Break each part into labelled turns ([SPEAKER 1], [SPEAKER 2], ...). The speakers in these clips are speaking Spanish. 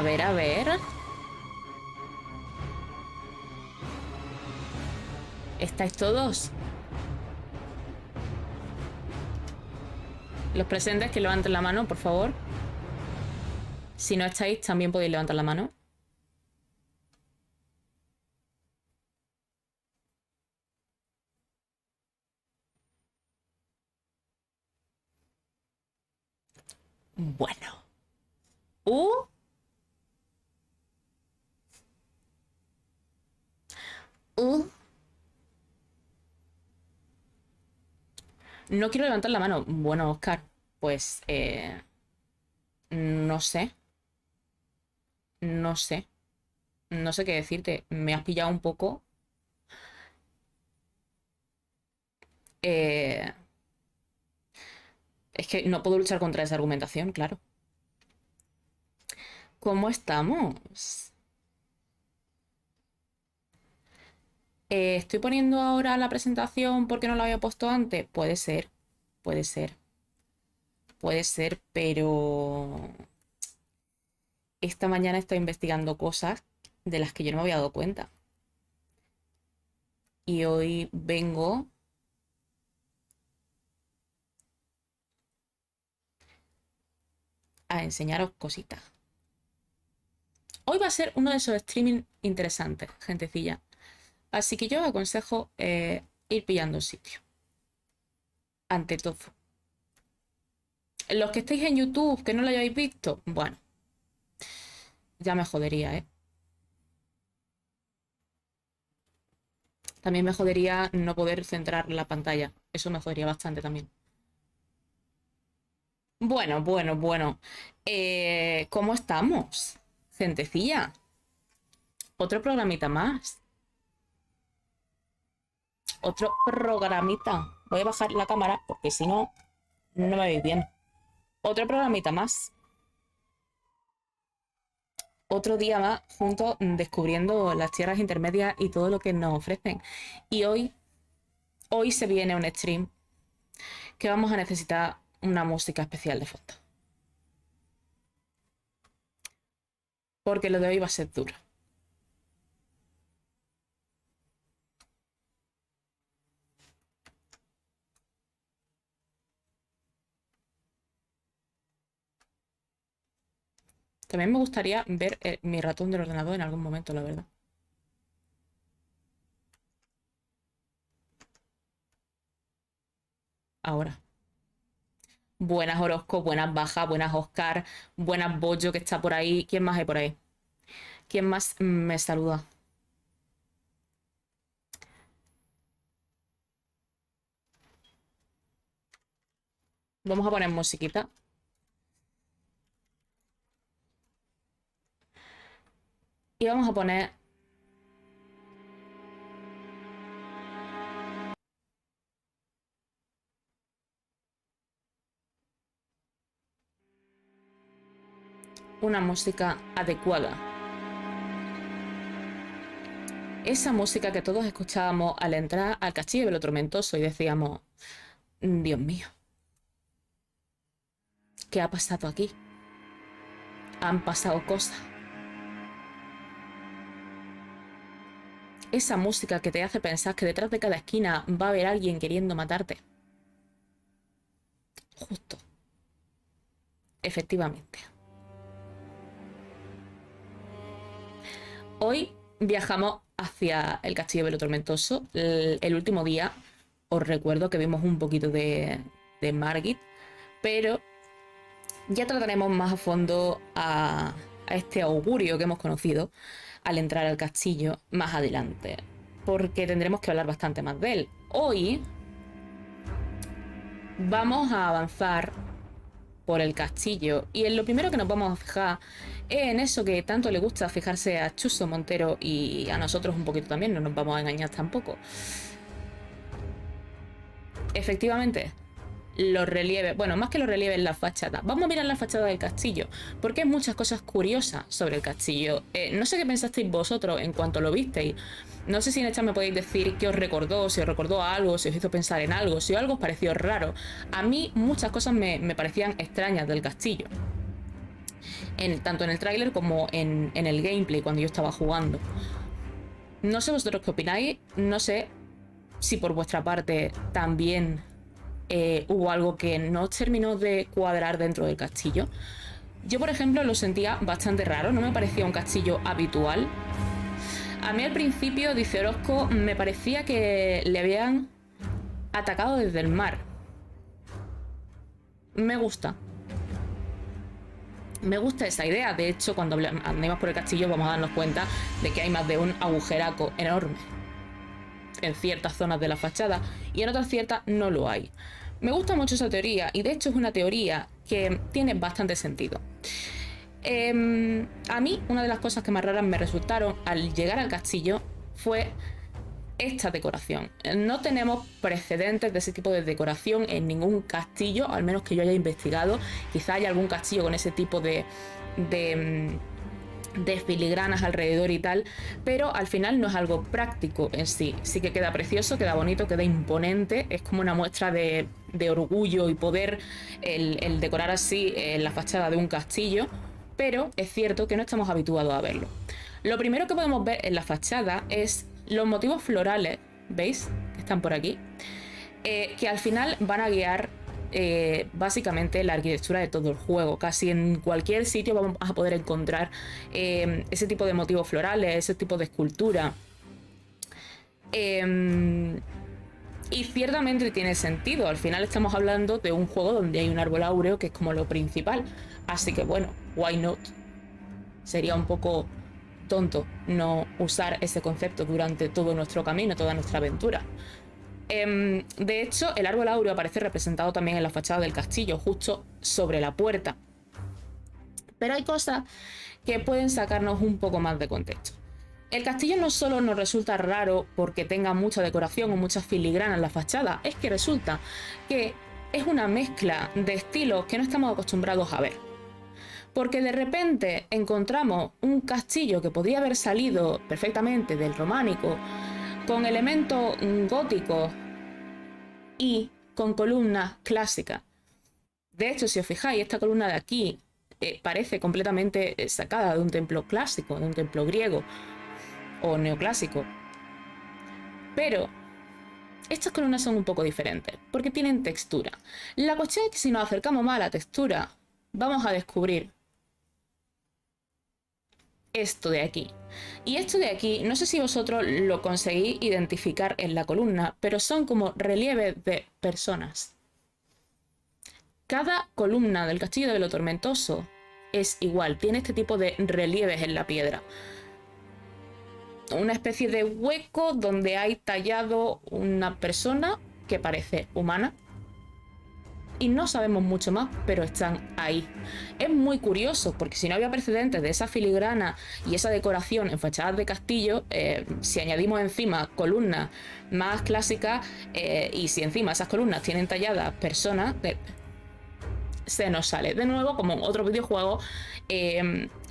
[SPEAKER 1] A ver, a ver. ¿Estáis todos? Los presentes que levanten la mano, por favor. Si no estáis, también podéis levantar la mano. Bueno. Uh. Uh. No quiero levantar la mano. Bueno, Oscar, pues no sé. No sé. No sé qué decirte. Me has pillado un poco. Eh, es que no puedo luchar contra esa argumentación, claro. ¿Cómo estamos? ¿Estoy poniendo ahora la presentación porque no la había puesto antes? Puede ser, puede ser, puede ser, pero esta mañana estoy investigando cosas de las que yo no me había dado cuenta. Y hoy vengo a enseñaros cositas. Hoy va a ser uno de esos streaming interesantes, gentecilla. Así que yo os aconsejo ir pillando sitio. Ante todo. Los que estéis en YouTube, que no lo hayáis visto, bueno, ya me jodería, ¿eh? También me jodería no poder centrar la pantalla. Eso me jodería bastante también. Bueno, bueno, bueno. ¿Cómo estamos? Gentecilla. Otro programita más. Otro programita. Voy a bajar la cámara porque si no, no me veis bien. Otro programita más. Otro día más juntos descubriendo las tierras intermedias y todo lo que nos ofrecen. Y hoy se viene un stream que vamos a necesitar una música especial de fondo. Porque lo de hoy va a ser duro. También me gustaría ver mi ratón del ordenador en algún momento, la verdad. Ahora. Buenas Orozco, buenas Baja, buenas Oscar, buenas Bollo que está por ahí. ¿Quién más hay por ahí? ¿Quién más me saluda? Vamos a poner musiquita. Y vamos a poner... una música adecuada. Esa música que todos escuchábamos al entrar al Castillo de lo Tormentoso y decíamos, Dios mío, ¿qué ha pasado aquí? Han pasado cosas. Esa música que te hace pensar que detrás de cada esquina va a haber alguien queriendo matarte. Justo. Efectivamente. Hoy viajamos hacia el Castillo de lo Tormentoso. El último día os recuerdo que vimos un poquito de Margit, pero ya trataremos más a fondo a este augurio que hemos conocido al entrar al castillo más adelante, porque tendremos que hablar bastante más de él. Hoy vamos a avanzar por el castillo y en lo primero que nos vamos a fijar es en eso que tanto le gusta fijarse a Chuso Montero y a nosotros un poquito también, no nos vamos a engañar tampoco. Efectivamente, los relieves, bueno, más que los relieves, las fachadas. Vamos a mirar la fachada del castillo, porque hay muchas cosas curiosas sobre el castillo. No sé qué pensasteis vosotros en cuanto lo visteis. No sé si en el chat me podéis decir qué os recordó, si os recordó algo, si os hizo pensar en algo, si algo os pareció raro. A mí muchas cosas me parecían extrañas del castillo. tanto en el tráiler como en el gameplay cuando yo estaba jugando. No sé vosotros qué opináis, no sé si por vuestra parte también hubo algo que no terminó de cuadrar dentro del castillo. Yo, por ejemplo, lo sentía bastante raro, no me parecía un castillo habitual. A mí al principio, dice Orozco, me parecía que le habían atacado desde el mar. Me gusta. Me gusta esa idea. De hecho, cuando andemos por el castillo vamos a darnos cuenta de que hay más de un agujeraco enorme en ciertas zonas de la fachada y en otras ciertas no lo hay. Me gusta mucho esa teoría y de hecho es una teoría que tiene bastante sentido. A mí una de las cosas que más raras me resultaron al llegar al castillo fue esta decoración. No tenemos precedentes de ese tipo de decoración en ningún castillo, al menos que yo haya investigado. Quizá haya algún castillo con ese tipo de filigranas alrededor y tal, pero al final no es algo práctico en sí. Sí que queda precioso, queda bonito, queda imponente, es como una muestra de orgullo y poder el decorar así la fachada de un castillo, pero es cierto que no estamos habituados a verlo. Lo primero que podemos ver en la fachada es los motivos florales, ¿veis? Que están por aquí, que al final van a guiar básicamente la arquitectura de todo el juego. Casi en cualquier sitio vamos a poder encontrar ese tipo de motivos florales, ese tipo de escultura. Y ciertamente tiene sentido. Al final estamos hablando de un juego donde hay un árbol áureo que es como lo principal. Así que bueno, why not? Sería un poco tonto no usar ese concepto durante todo nuestro camino, toda nuestra aventura. De hecho, el árbol áureo aparece representado también en la fachada del castillo, justo sobre la puerta. Pero hay cosas que pueden sacarnos un poco más de contexto. El castillo no solo nos resulta raro porque tenga mucha decoración o muchas filigranas en la fachada, es que resulta que es una mezcla de estilos que no estamos acostumbrados a ver. Porque de repente encontramos un castillo que podría haber salido perfectamente del románico, con elementos góticos y con columnas clásicas. De hecho, si os fijáis, esta columna de aquí parece completamente sacada de un templo clásico, de un templo griego o neoclásico. Pero estas columnas son un poco diferentes, porque tienen textura. La cuestión es que si nos acercamos más a la textura, vamos a descubrir esto de aquí. Y esto de aquí, no sé si vosotros lo conseguís identificar en la columna, pero son como relieves de personas. Cada columna del Castillo de lo Tormentoso es igual, tiene este tipo de relieves en la piedra. Una especie de hueco donde hay tallado una persona que parece humana. Y no sabemos mucho más, pero están ahí. Es muy curioso, porque si no había precedentes de esa filigrana y esa decoración en fachadas de castillo, si añadimos encima columnas más clásicas y si encima esas columnas tienen talladas personas, se nos sale. De nuevo, como en otros videojuegos,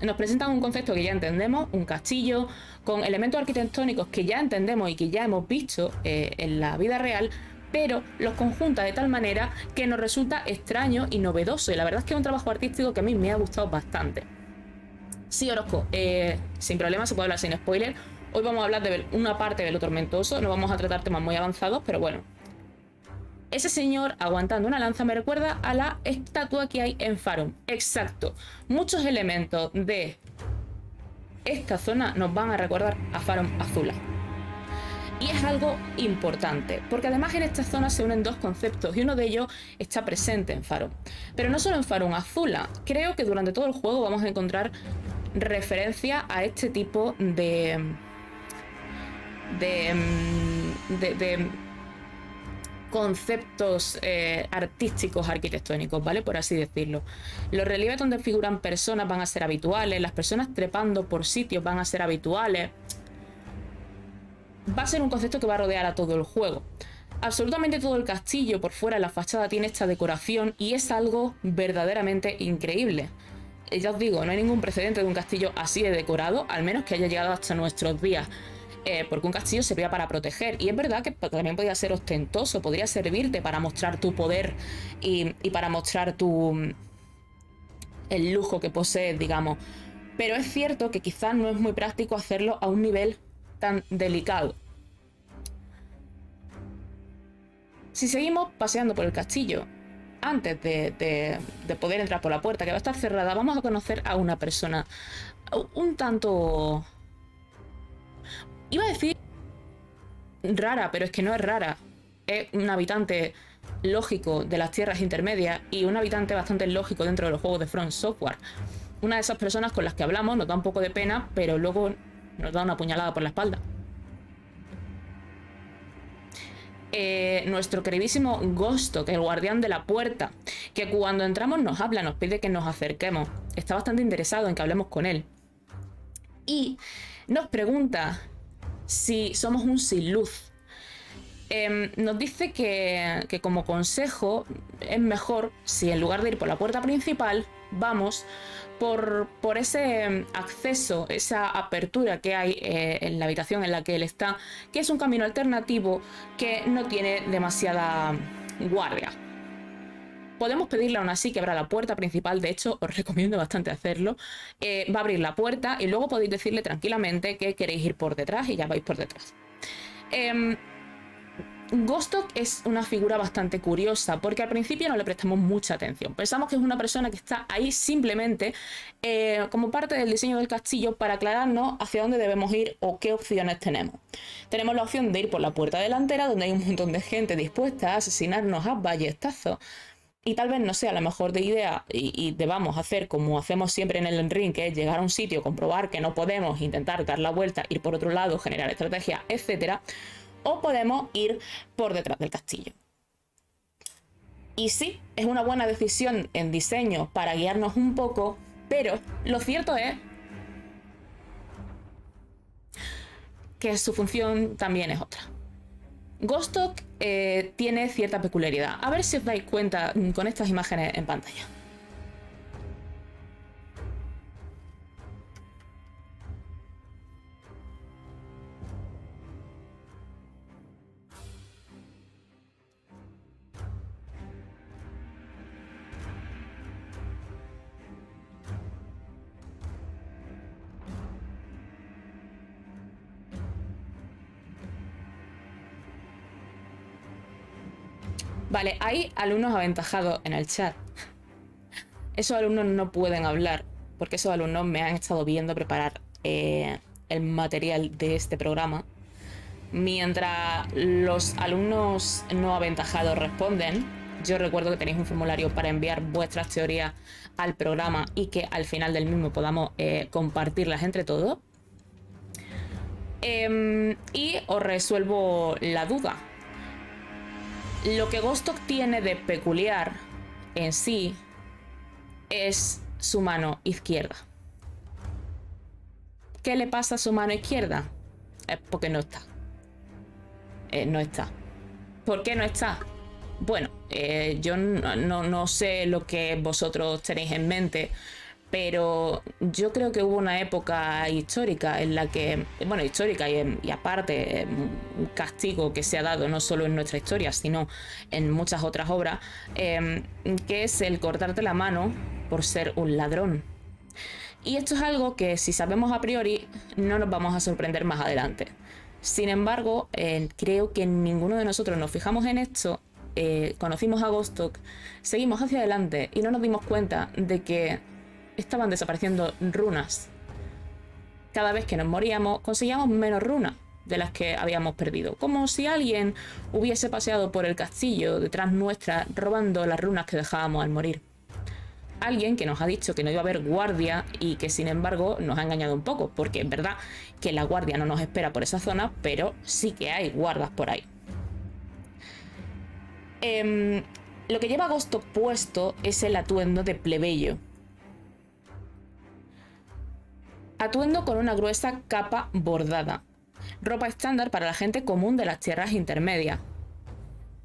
[SPEAKER 1] nos presentan un concepto que ya entendemos, un castillo, con elementos arquitectónicos que ya entendemos y que ya hemos visto en la vida real, pero los conjunta de tal manera que nos resulta extraño y novedoso. Y la verdad es que es un trabajo artístico que a mí me ha gustado bastante. Sí, Orozco, sin problema se puede hablar sin spoiler. Hoy vamos a hablar de una parte de lo tormentoso, no vamos a tratar temas muy avanzados, pero bueno. Ese señor aguantando una lanza me recuerda a la estatua que hay en Farum. Exacto. Muchos elementos de esta zona nos van a recordar a Farum Azula. Y es algo importante, porque además en esta zona se unen dos conceptos y uno de ellos está presente en Farum. Pero no solo en Farum Azula, creo que durante todo el juego vamos a encontrar referencia a este tipo de conceptos artísticos, arquitectónicos, ¿vale? Por así decirlo. Los relieves donde figuran personas van a ser habituales, las personas trepando por sitios van a ser habituales. Va a ser un concepto que va a rodear a todo el juego. Absolutamente todo el castillo por fuera de la fachada tiene esta decoración y es algo verdaderamente increíble. Ya os digo, no hay ningún precedente de un castillo así de decorado, al menos que haya llegado hasta nuestros días. Porque un castillo servía para proteger. Y es verdad que también podía ser ostentoso, podría servirte para mostrar tu poder y para mostrar tu el lujo que posee, digamos. Pero es cierto que quizás no es muy práctico hacerlo a un nivel tan delicado. Si seguimos paseando por el castillo, antes de poder entrar por la puerta, que va a estar cerrada, vamos a conocer a una persona un tanto... Iba a decir rara, pero es que no es rara. Es un habitante lógico de las tierras intermedias y un habitante bastante lógico dentro de los juegos de From Software. Una de esas personas con las que hablamos nos da un poco de pena, pero luego nos da una puñalada por la espalda. Nuestro queridísimo Ghosto, que es el guardián de la puerta, que cuando entramos nos habla, nos pide que nos acerquemos. Está bastante interesado en que hablemos con él. Y nos pregunta si somos un sin luz. Nos dice que como consejo es mejor si en lugar de ir por la puerta principal vamos por ese acceso, esa apertura que hay en la habitación en la que él está, que es un camino alternativo que no tiene demasiada guardia. Podemos pedirle aún así que abra la puerta principal, de hecho os recomiendo bastante hacerlo. Va a abrir la puerta y luego podéis decirle tranquilamente que queréis ir por detrás y ya vais por detrás. Ghostok es una figura bastante curiosa porque al principio no le prestamos mucha atención. Pensamos que es una persona que está ahí simplemente como parte del diseño del castillo para aclararnos hacia dónde debemos ir o qué opciones tenemos. Tenemos la opción de ir por la puerta delantera, donde hay un montón de gente dispuesta a asesinarnos a ballestazos. Y tal vez no sea la mejor de idea y debamos hacer como hacemos siempre en el ring, que es llegar a un sitio, comprobar que no podemos, intentar dar la vuelta, ir por otro lado, generar estrategia, etcétera. O podemos ir por detrás del castillo. Y sí, es una buena decisión en diseño para guiarnos un poco, pero lo cierto es que su función también es otra. Ghostok tiene cierta peculiaridad. A ver si os dais cuenta con estas imágenes en pantalla. Vale, hay alumnos aventajados en el chat. Esos alumnos no pueden hablar, porque esos alumnos me han estado viendo preparar el material de este programa. Mientras los alumnos no aventajados responden, yo recuerdo que tenéis un formulario para enviar vuestras teorías al programa y que al final del mismo podamos compartirlas entre todos. Y os resuelvo la duda. Lo que Ghostok tiene de peculiar en sí es su mano izquierda. ¿Qué le pasa a su mano izquierda? Es porque no está. No está. ¿Por qué no está? Bueno, yo no sé lo que vosotros tenéis en mente, pero yo creo que hubo una época histórica en la que, bueno, histórica y aparte, un castigo que se ha dado no solo en nuestra historia, sino en muchas otras obras, que es el cortarte la mano por ser un ladrón. Y esto es algo que si sabemos a priori no nos vamos a sorprender más adelante. Sin embargo, creo que ninguno de nosotros nos fijamos en esto, conocimos a Ghostok, seguimos hacia adelante y no nos dimos cuenta de que estaban desapareciendo runas. Cada vez que nos moríamos conseguíamos menos runas de las que habíamos perdido, como si alguien hubiese paseado por el castillo detrás nuestra robando las runas que dejábamos al morir. Alguien que nos ha dicho que no iba a haber guardia y que sin embargo nos ha engañado un poco, porque es verdad que la guardia no nos espera por esa zona, pero sí que hay guardas por ahí. Lo que lleva Ghostok puesto es el atuendo de plebeyo. Atuendo con una gruesa capa bordada. Ropa estándar para la gente común de las tierras intermedias.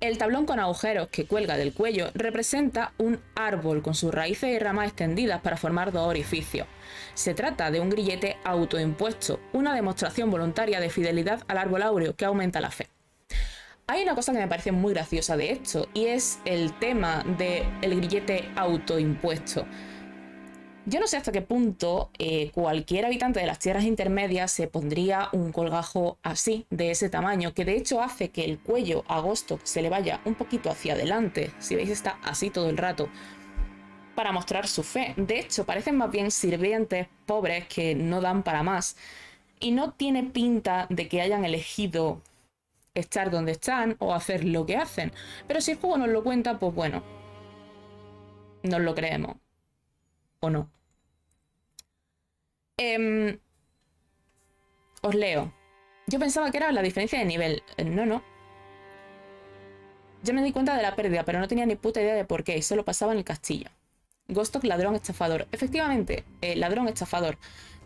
[SPEAKER 1] El tablón con agujeros que cuelga del cuello representa un árbol con sus raíces y ramas extendidas para formar dos orificios. Se trata de un grillete autoimpuesto, una demostración voluntaria de fidelidad al árbol áureo que aumenta la fe. Hay una cosa que me parece muy graciosa de esto, y es el tema del grillete autoimpuesto. Yo no sé hasta qué punto cualquier habitante de las tierras intermedias se pondría un colgajo así, de ese tamaño, que de hecho hace que el cuello a Gostok se le vaya un poquito hacia adelante. Si veis, está así todo el rato, para mostrar su fe. De hecho, parecen más bien sirvientes pobres que no dan para más. Y no tiene pinta de que hayan elegido estar donde están o hacer lo que hacen. Pero si el juego nos lo cuenta, pues bueno, nos lo creemos. ¿O no? Os leo. Yo pensaba que era la diferencia de nivel. No, no. Yo me di cuenta de la pérdida, pero no tenía ni puta idea de por qué, y solo pasaba en el castillo. Gostok, ladrón estafador. Efectivamente, ladrón estafador.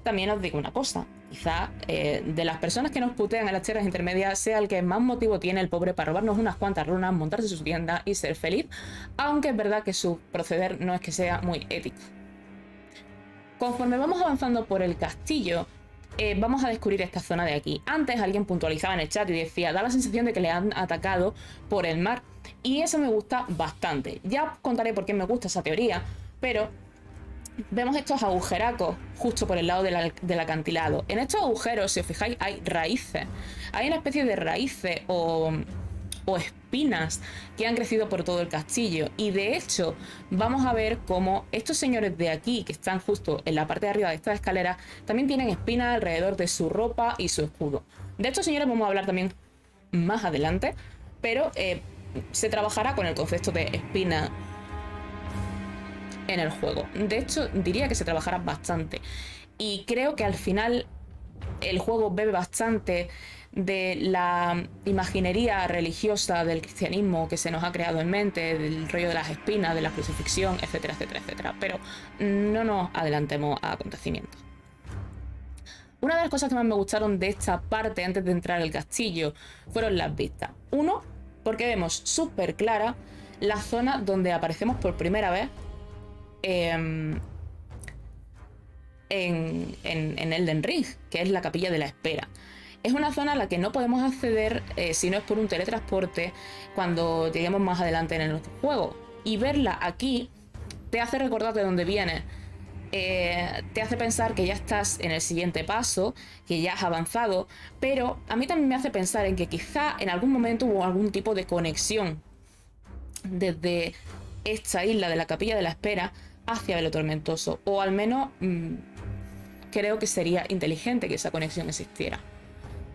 [SPEAKER 1] También os digo una cosa. Quizá de las personas que nos putean en las tierras intermedias sea el que más motivo tiene el pobre para robarnos unas cuantas runas, montarse su tienda y ser feliz, aunque es verdad que su proceder no es que sea muy ético. Conforme vamos avanzando por el castillo, vamos a descubrir esta zona de aquí. Antes alguien puntualizaba en el chat y decía, da la sensación de que le han atacado por el mar. Y eso me gusta bastante. Ya contaré por qué me gusta esa teoría, pero vemos estos agujeracos justo por el lado del acantilado. En estos agujeros, si os fijáis, hay raíces. Hay una especie de raíces o espinas que han crecido por todo el castillo. Y de hecho, vamos a ver cómo estos señores de aquí, que están justo en la parte de arriba de esta escalera, también tienen espinas alrededor de su ropa y su escudo. De estos señores vamos a hablar también más adelante, pero se trabajará con el concepto de espina en el juego. De hecho, diría que se trabajará bastante. Y creo que al final el juego bebe bastante de la imaginería religiosa del cristianismo que se nos ha creado en mente, del rollo de las espinas, de la crucifixión, etcétera, etcétera, etcétera. Pero no nos adelantemos a acontecimientos. Una de las cosas que más me gustaron de esta parte antes de entrar al castillo fueron las vistas. Uno, porque vemos súper clara la zona donde aparecemos por primera vez en Elden Ring, que es la Capilla de la Espera. Es una zona a la que no podemos acceder si no es por un teletransporte cuando lleguemos más adelante en el juego. Y verla aquí te hace recordar de dónde vienes. Te hace pensar que ya estás en el siguiente paso, que ya has avanzado, pero a mí también me hace pensar en que quizá en algún momento hubo algún tipo de conexión desde esta isla de la Capilla de la Espera hacia Velo Tormentoso, o al menos creo que sería inteligente que esa conexión existiera.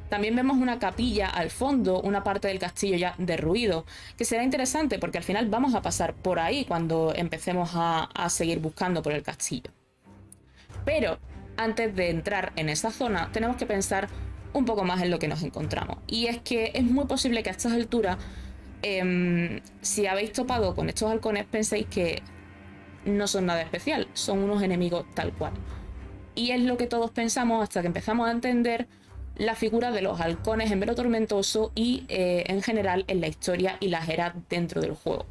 [SPEAKER 1] También vemos una capilla al fondo, una parte del castillo ya derruido, que será interesante porque al final vamos a pasar por ahí cuando empecemos a seguir buscando por el castillo. Pero antes de entrar en esa zona tenemos que pensar un poco más en lo que nos encontramos. Y es que es muy posible que a estas alturas, si habéis topado con estos halcones, penséis que no son nada especial, son unos enemigos tal cual. Y es lo que todos pensamos hasta que empezamos a entender la figura de los halcones en Velo Tormentoso y en general en la historia y las eras dentro del juego.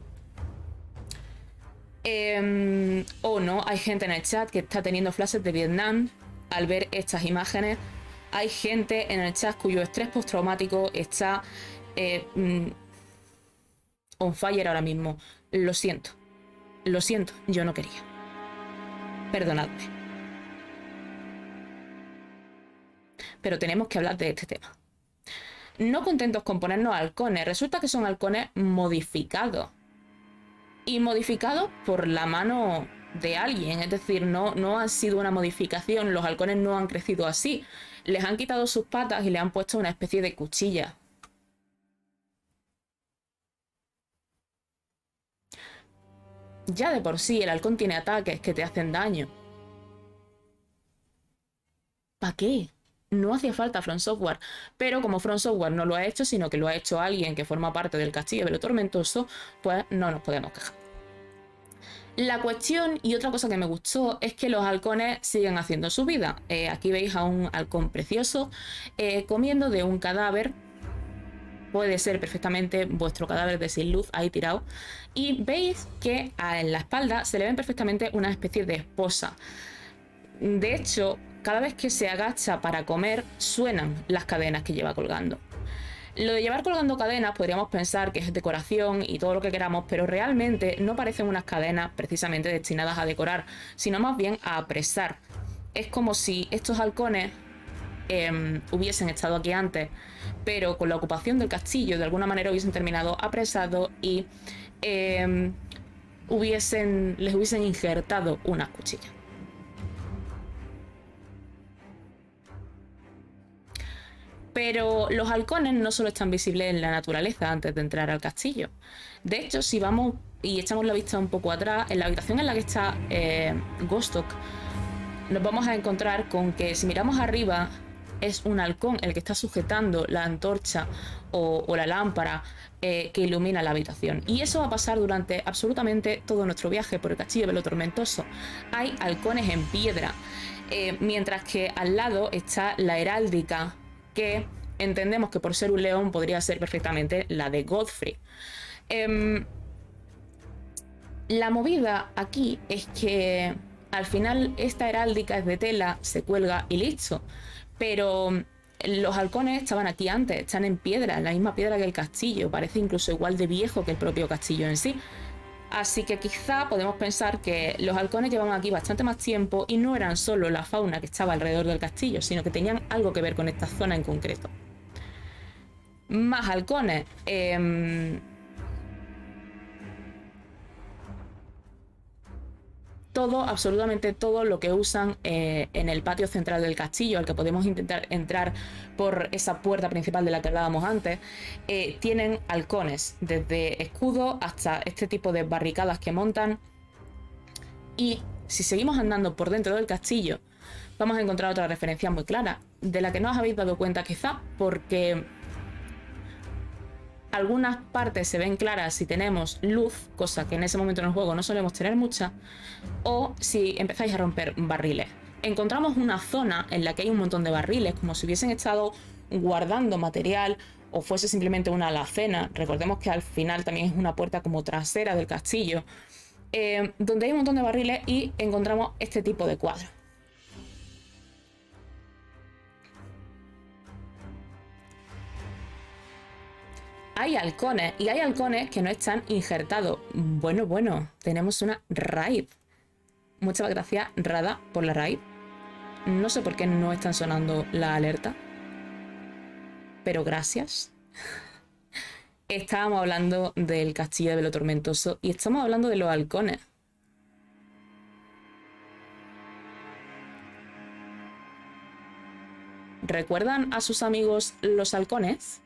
[SPEAKER 1] O no, hay gente en el chat que está teniendo flashes de Vietnam al ver estas imágenes. Hay gente en el chat cuyo estrés postraumático está on fire ahora mismo. Lo siento, yo no quería. Perdonadme. Pero tenemos que hablar de este tema. No contentos con ponernos halcones, resulta que son halcones modificados. Y modificados por la mano de alguien, es decir, no ha sido una modificación, los halcones no han crecido así. Les han quitado sus patas y le han puesto una especie de cuchilla. Ya de por sí el halcón tiene ataques que te hacen daño. ¿Para qué? No hacía falta From Software, pero como From Software no lo ha hecho, sino que lo ha hecho alguien que forma parte del castillo de Velo Tormentoso, pues no nos podemos quejar. La cuestión, y otra cosa que me gustó, es que los halcones siguen haciendo su vida. Aquí veis a un halcón precioso comiendo de un cadáver. Puede ser perfectamente vuestro cadáver de sin luz ahí tirado. Y veis que en la espalda se le ven perfectamente una especie de esposa. De hecho, cada vez que se agacha para comer, suenan las cadenas que lleva colgando. Lo de llevar colgando cadenas podríamos pensar que es decoración y todo lo que queramos, pero realmente no parecen unas cadenas precisamente destinadas a decorar, sino más bien a apresar. Es como si estos halcones hubiesen estado aquí antes, pero con la ocupación del castillo de alguna manera hubiesen terminado apresados y les hubiesen injertado unas cuchillas. Pero los halcones no solo están visibles en la naturaleza antes de entrar al castillo. De hecho, si vamos y echamos la vista un poco atrás, en la habitación en la que está Gostok, nos vamos a encontrar con que si miramos arriba es un halcón el que está sujetando la antorcha o la lámpara que ilumina la habitación. Y eso va a pasar durante absolutamente todo nuestro viaje por el castillo de Velo Tormentoso. Hay halcones en piedra, mientras que al lado está la heráldica, que entendemos que por ser un león podría ser perfectamente la de Godfrey. La movida aquí es que al final esta heráldica es de tela, se cuelga y listo. Pero los halcones estaban aquí antes, están en piedra, en la misma piedra que el castillo, parece incluso igual de viejo que el propio castillo en sí. Así que quizá podemos pensar que los halcones llevaban aquí bastante más tiempo y no eran solo la fauna que estaba alrededor del castillo, sino que tenían algo que ver con esta zona en concreto. Más halcones. Todo, absolutamente todo lo que usan en el patio central del castillo, al que podemos intentar entrar por esa puerta principal de la que hablábamos antes, tienen halcones, desde escudos hasta este tipo de barricadas que montan. Y si seguimos andando por dentro del castillo, vamos a encontrar otra referencia muy clara, de la que no os habéis dado cuenta quizá, porque algunas partes se ven claras si tenemos luz, cosa que en ese momento en el juego no solemos tener mucha, o si empezáis a romper barriles. Encontramos una zona en la que hay un montón de barriles, como si hubiesen estado guardando material o fuese simplemente una alacena. Recordemos que al final también es una puerta como trasera del castillo, donde hay un montón de barriles y encontramos este tipo de cuadros. Hay halcones y hay halcones que no están injertados. Bueno, tenemos una raid. Muchas gracias, Rada, por la raid. No sé por qué no están sonando la alerta, pero gracias. Estábamos hablando del castillo de Velo Tormentoso y estamos hablando de los halcones. ¿Recuerdan a sus amigos los halcones?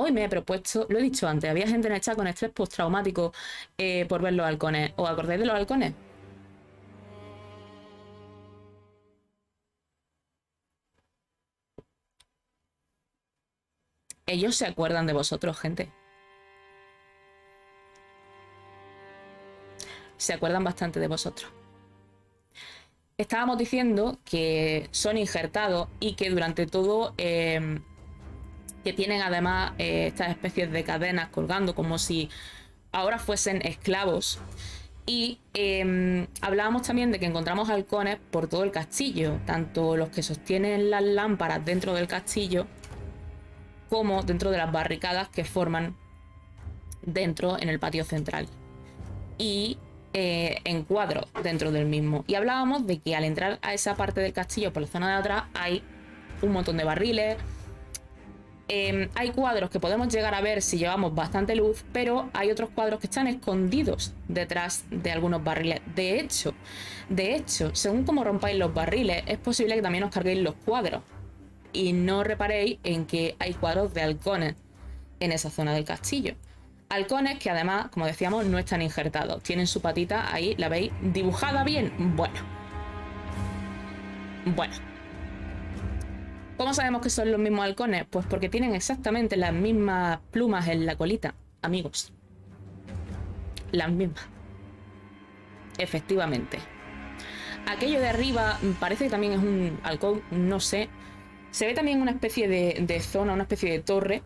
[SPEAKER 1] Hoy me he propuesto, lo he dicho antes, había gente en el chat con estrés postraumático por ver los halcones. ¿Os acordáis de los halcones? Ellos se acuerdan de vosotros, gente. Se acuerdan bastante de vosotros. Estábamos diciendo que son injertados y que durante todo que tienen además estas especies de cadenas colgando como si ahora fuesen esclavos. Y hablábamos también de que encontramos halcones por todo el castillo, tanto los que sostienen las lámparas dentro del castillo como dentro de las barricadas que forman dentro en el patio central. Y en cuadros dentro del mismo. Y hablábamos de que al entrar a esa parte del castillo por la zona de atrás hay un montón de barriles. Hay cuadros que podemos llegar a ver si llevamos bastante luz, pero hay otros cuadros que están escondidos detrás de algunos barriles. De hecho, según como rompáis los barriles, es posible que también os carguéis los cuadros. Y no reparéis en que hay cuadros de halcones en esa zona del castillo. Halcones que además, como decíamos, no están injertados. Tienen su patita ahí, ¿la veis? Dibujada bien. Bueno. ¿Cómo sabemos que son los mismos halcones? Pues porque tienen exactamente las mismas plumas en la colita, amigos. Las mismas. Efectivamente. Aquello de arriba parece que también es un halcón, no sé. Se ve también una especie de zona, una especie de torre.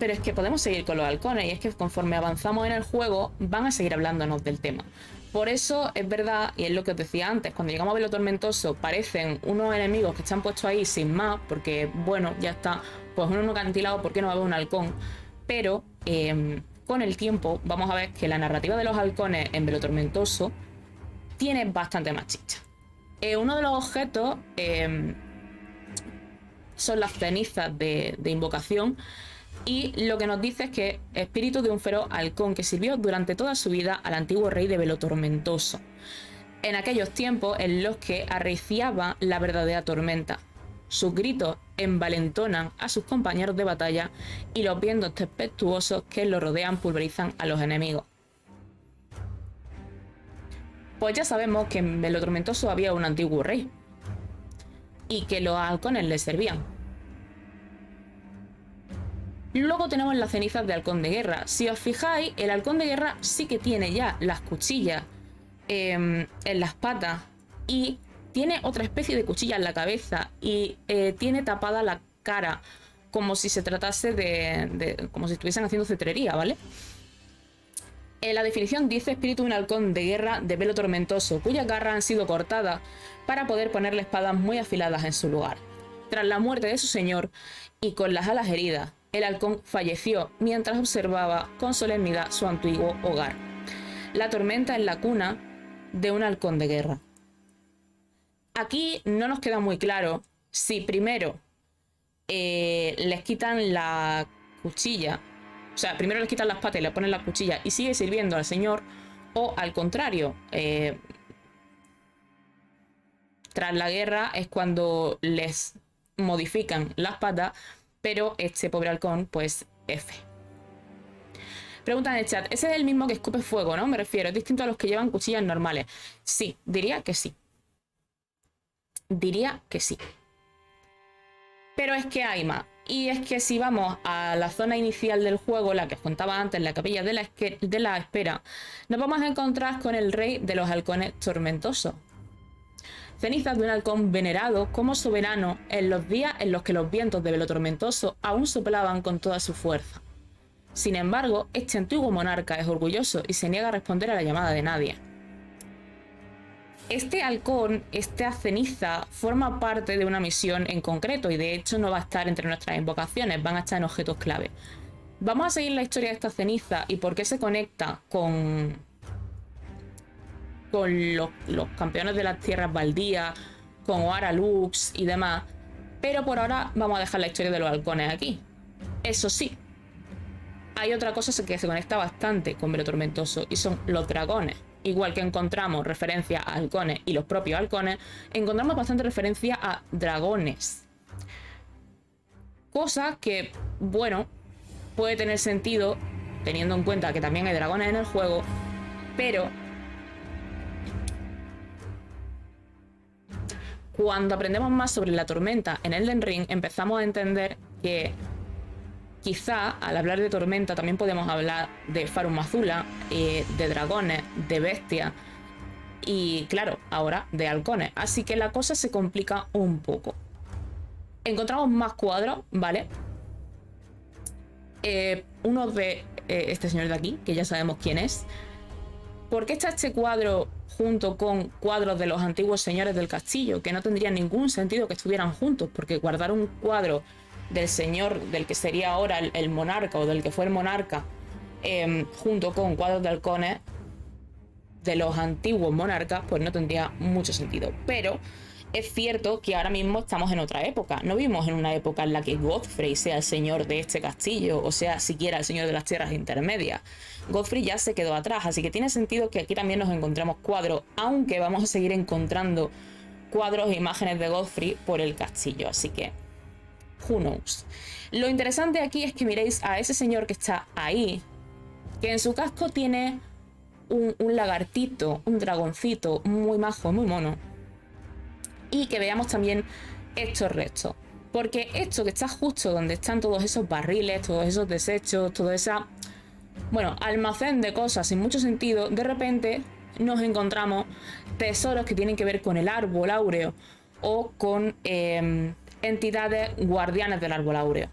[SPEAKER 1] Pero es que podemos seguir con los halcones y es que conforme avanzamos en el juego van a seguir hablándonos del tema. Por eso es verdad, y es lo que os decía antes, cuando llegamos a Velo Tormentoso parecen unos enemigos que están puestos ahí sin más, porque bueno, ya está, pues uno acantilado, ¿por qué no va a haber un halcón? Pero con el tiempo vamos a ver que la narrativa de los halcones en Velo Tormentoso tiene bastante más chicha. Uno de los objetos son las cenizas de invocación. Y lo que nos dice es que espíritu de un feroz halcón que sirvió durante toda su vida al antiguo rey de Velo Tormentoso, en aquellos tiempos en los que arreciaba la verdadera tormenta. Sus gritos envalentonan a sus compañeros de batalla y los vientos tempestuosos que lo rodean pulverizan a los enemigos. Pues ya sabemos que en Velo Tormentoso había un antiguo rey y que los halcones le servían. Luego tenemos las cenizas de halcón de guerra. Si os fijáis, el halcón de guerra sí que tiene ya las cuchillas en las patas y tiene otra especie de cuchilla en la cabeza y tiene tapada la cara como si se tratase como si estuviesen haciendo cetrería, ¿vale? La definición dice espíritu de un halcón de guerra de Velo Tormentoso, cuyas garras han sido cortadas para poder ponerle espadas muy afiladas en su lugar. Tras la muerte de su señor y con las alas heridas, el halcón falleció mientras observaba con solemnidad su antiguo hogar. La tormenta es la cuna de un halcón de guerra. Aquí no nos queda muy claro si primero les quitan la cuchilla, o sea, primero les quitan las patas y le ponen la cuchilla y sigue sirviendo al señor, o al contrario, tras la guerra es cuando les modifican las patas, pero este pobre halcón, pues, F. Pregunta en el chat, ese es el mismo que escupe fuego, ¿no? Me refiero, es distinto a los que llevan cuchillas normales. Sí, diría que sí. Diría que sí. Pero es que hay más. Y es que si vamos a la zona inicial del juego, la que os contaba antes, la capilla de la espera, nos vamos a encontrar con el rey de los halcones tormentosos. Cenizas de un halcón venerado como soberano en los días en los que los vientos de Velo Tormentoso aún soplaban con toda su fuerza. Sin embargo, este antiguo monarca es orgulloso y se niega a responder a la llamada de nadie. Este halcón, esta ceniza, forma parte de una misión en concreto y de hecho no va a estar entre nuestras invocaciones, van a estar en objetos clave. Vamos a seguir la historia de esta ceniza y por qué se conecta con los campeones de las tierras baldías, con Oara Lux y demás. Pero por ahora vamos a dejar la historia de los halcones aquí. Eso sí, hay otra cosa que se conecta bastante con Velo Tormentoso y son los dragones. Igual que encontramos referencia a halcones y los propios halcones, encontramos bastante referencia a dragones. Cosa que, bueno, puede tener sentido teniendo en cuenta que también hay dragones en el juego, pero cuando aprendemos más sobre la tormenta en Elden Ring, empezamos a entender que quizá al hablar de tormenta también podemos hablar de Farum Azula, de dragones, de bestias y, claro, ahora de halcones. Así que la cosa se complica un poco. Encontramos más cuadros, ¿vale? Uno de este señor de aquí, que ya sabemos quién es. ¿Por qué está este cuadro junto con cuadros de los antiguos señores del castillo? Que no tendría ningún sentido que estuvieran juntos, porque guardar un cuadro del señor, del que sería ahora el monarca o del que fue el monarca, junto con cuadros de halcones de los antiguos monarcas, pues no tendría mucho sentido. Pero es cierto que ahora mismo estamos en otra época. No vivimos en una época en la que Godfrey sea el señor de este castillo, o sea, siquiera el señor de las tierras intermedias. Godfrey ya se quedó atrás, así que tiene sentido que aquí también nos encontremos cuadros, aunque vamos a seguir encontrando cuadros e imágenes de Godfrey por el castillo, así que who knows. Lo interesante aquí es que miréis a ese señor que está ahí, que en su casco tiene un lagartito, un dragoncito muy majo, muy mono. Y que veamos también estos restos. Porque esto que está justo donde están todos esos barriles, todos esos desechos, todo ese, bueno, almacén de cosas sin mucho sentido, de repente nos encontramos tesoros que tienen que ver con el árbol áureo o con entidades guardianes del árbol áureo.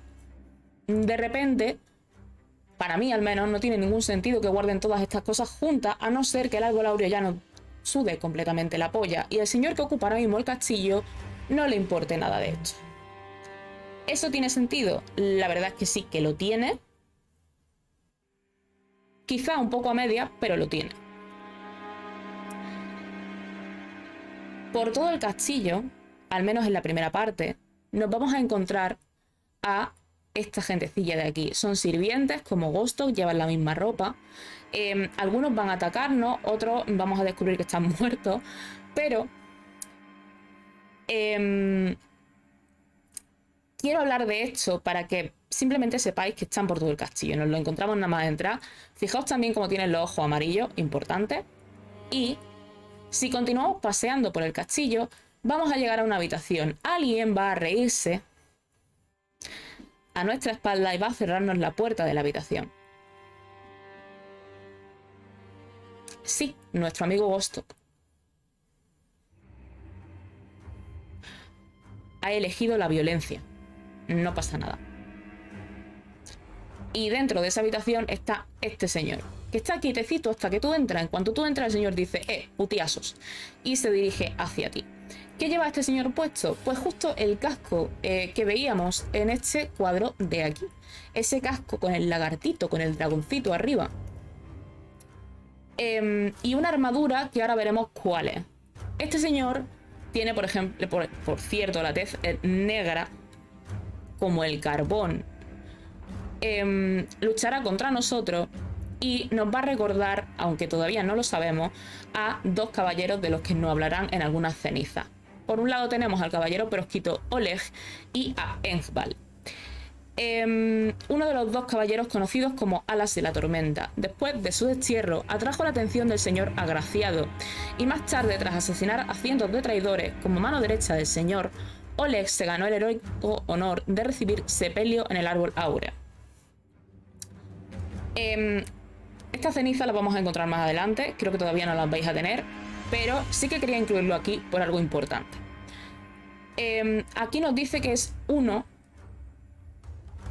[SPEAKER 1] De repente para mí al menos, no tiene ningún sentido que guarden todas estas cosas juntas, a no ser que el árbol áureo ya no sude completamente la polla y el señor que ocupa ahora mismo el castillo no le importe nada de esto. ¿Eso tiene sentido? La verdad es que sí que lo tiene. Quizá un poco a media, pero lo tiene. Por todo el castillo, al menos en la primera parte, nos vamos a encontrar a esta gentecilla de aquí. Son sirvientes como Ghost, llevan la misma ropa. Algunos van a atacarnos, otros vamos a descubrir que están muertos, pero quiero hablar de esto para que simplemente sepáis que están por todo el castillo. Nos lo encontramos nada más entrar. Fijaos también cómo tienen los ojos amarillos, importante. Y si continuamos paseando por el castillo, vamos a llegar a una habitación. Alguien va a reírse a nuestra espalda y va a cerrarnos la puerta de la habitación. Sí, nuestro amigo Ghost ha elegido la violencia. No pasa nada. Y dentro de esa habitación está este señor, que está quietecito hasta que tú entras. En cuanto tú entras, el señor dice, putiasos, y se dirige hacia ti. ¿Qué lleva este señor puesto? Pues justo el casco que veíamos en este cuadro de aquí. Ese casco con el lagartito, con el dragoncito arriba. Y una armadura que ahora veremos cuál es. Este señor tiene, por ejemplo, por cierto, la tez negra como el carbón. Luchará contra nosotros y nos va a recordar, aunque todavía no lo sabemos, a dos caballeros de los que nos hablarán en algunas cenizas. Por un lado tenemos al caballero proscrito Oleg y a Engbal. Uno de los dos caballeros conocidos como Alas de la Tormenta. Después de su destierro, atrajo la atención del señor Agraciado, y más tarde, tras asesinar a cientos de traidores como mano derecha del señor, Oleg se ganó el heroico honor de recibir sepelio en el árbol áureo. Esta ceniza la vamos a encontrar más adelante, creo que todavía no las vais a tener, pero sí que quería incluirlo aquí por algo importante. Aquí nos dice que es uno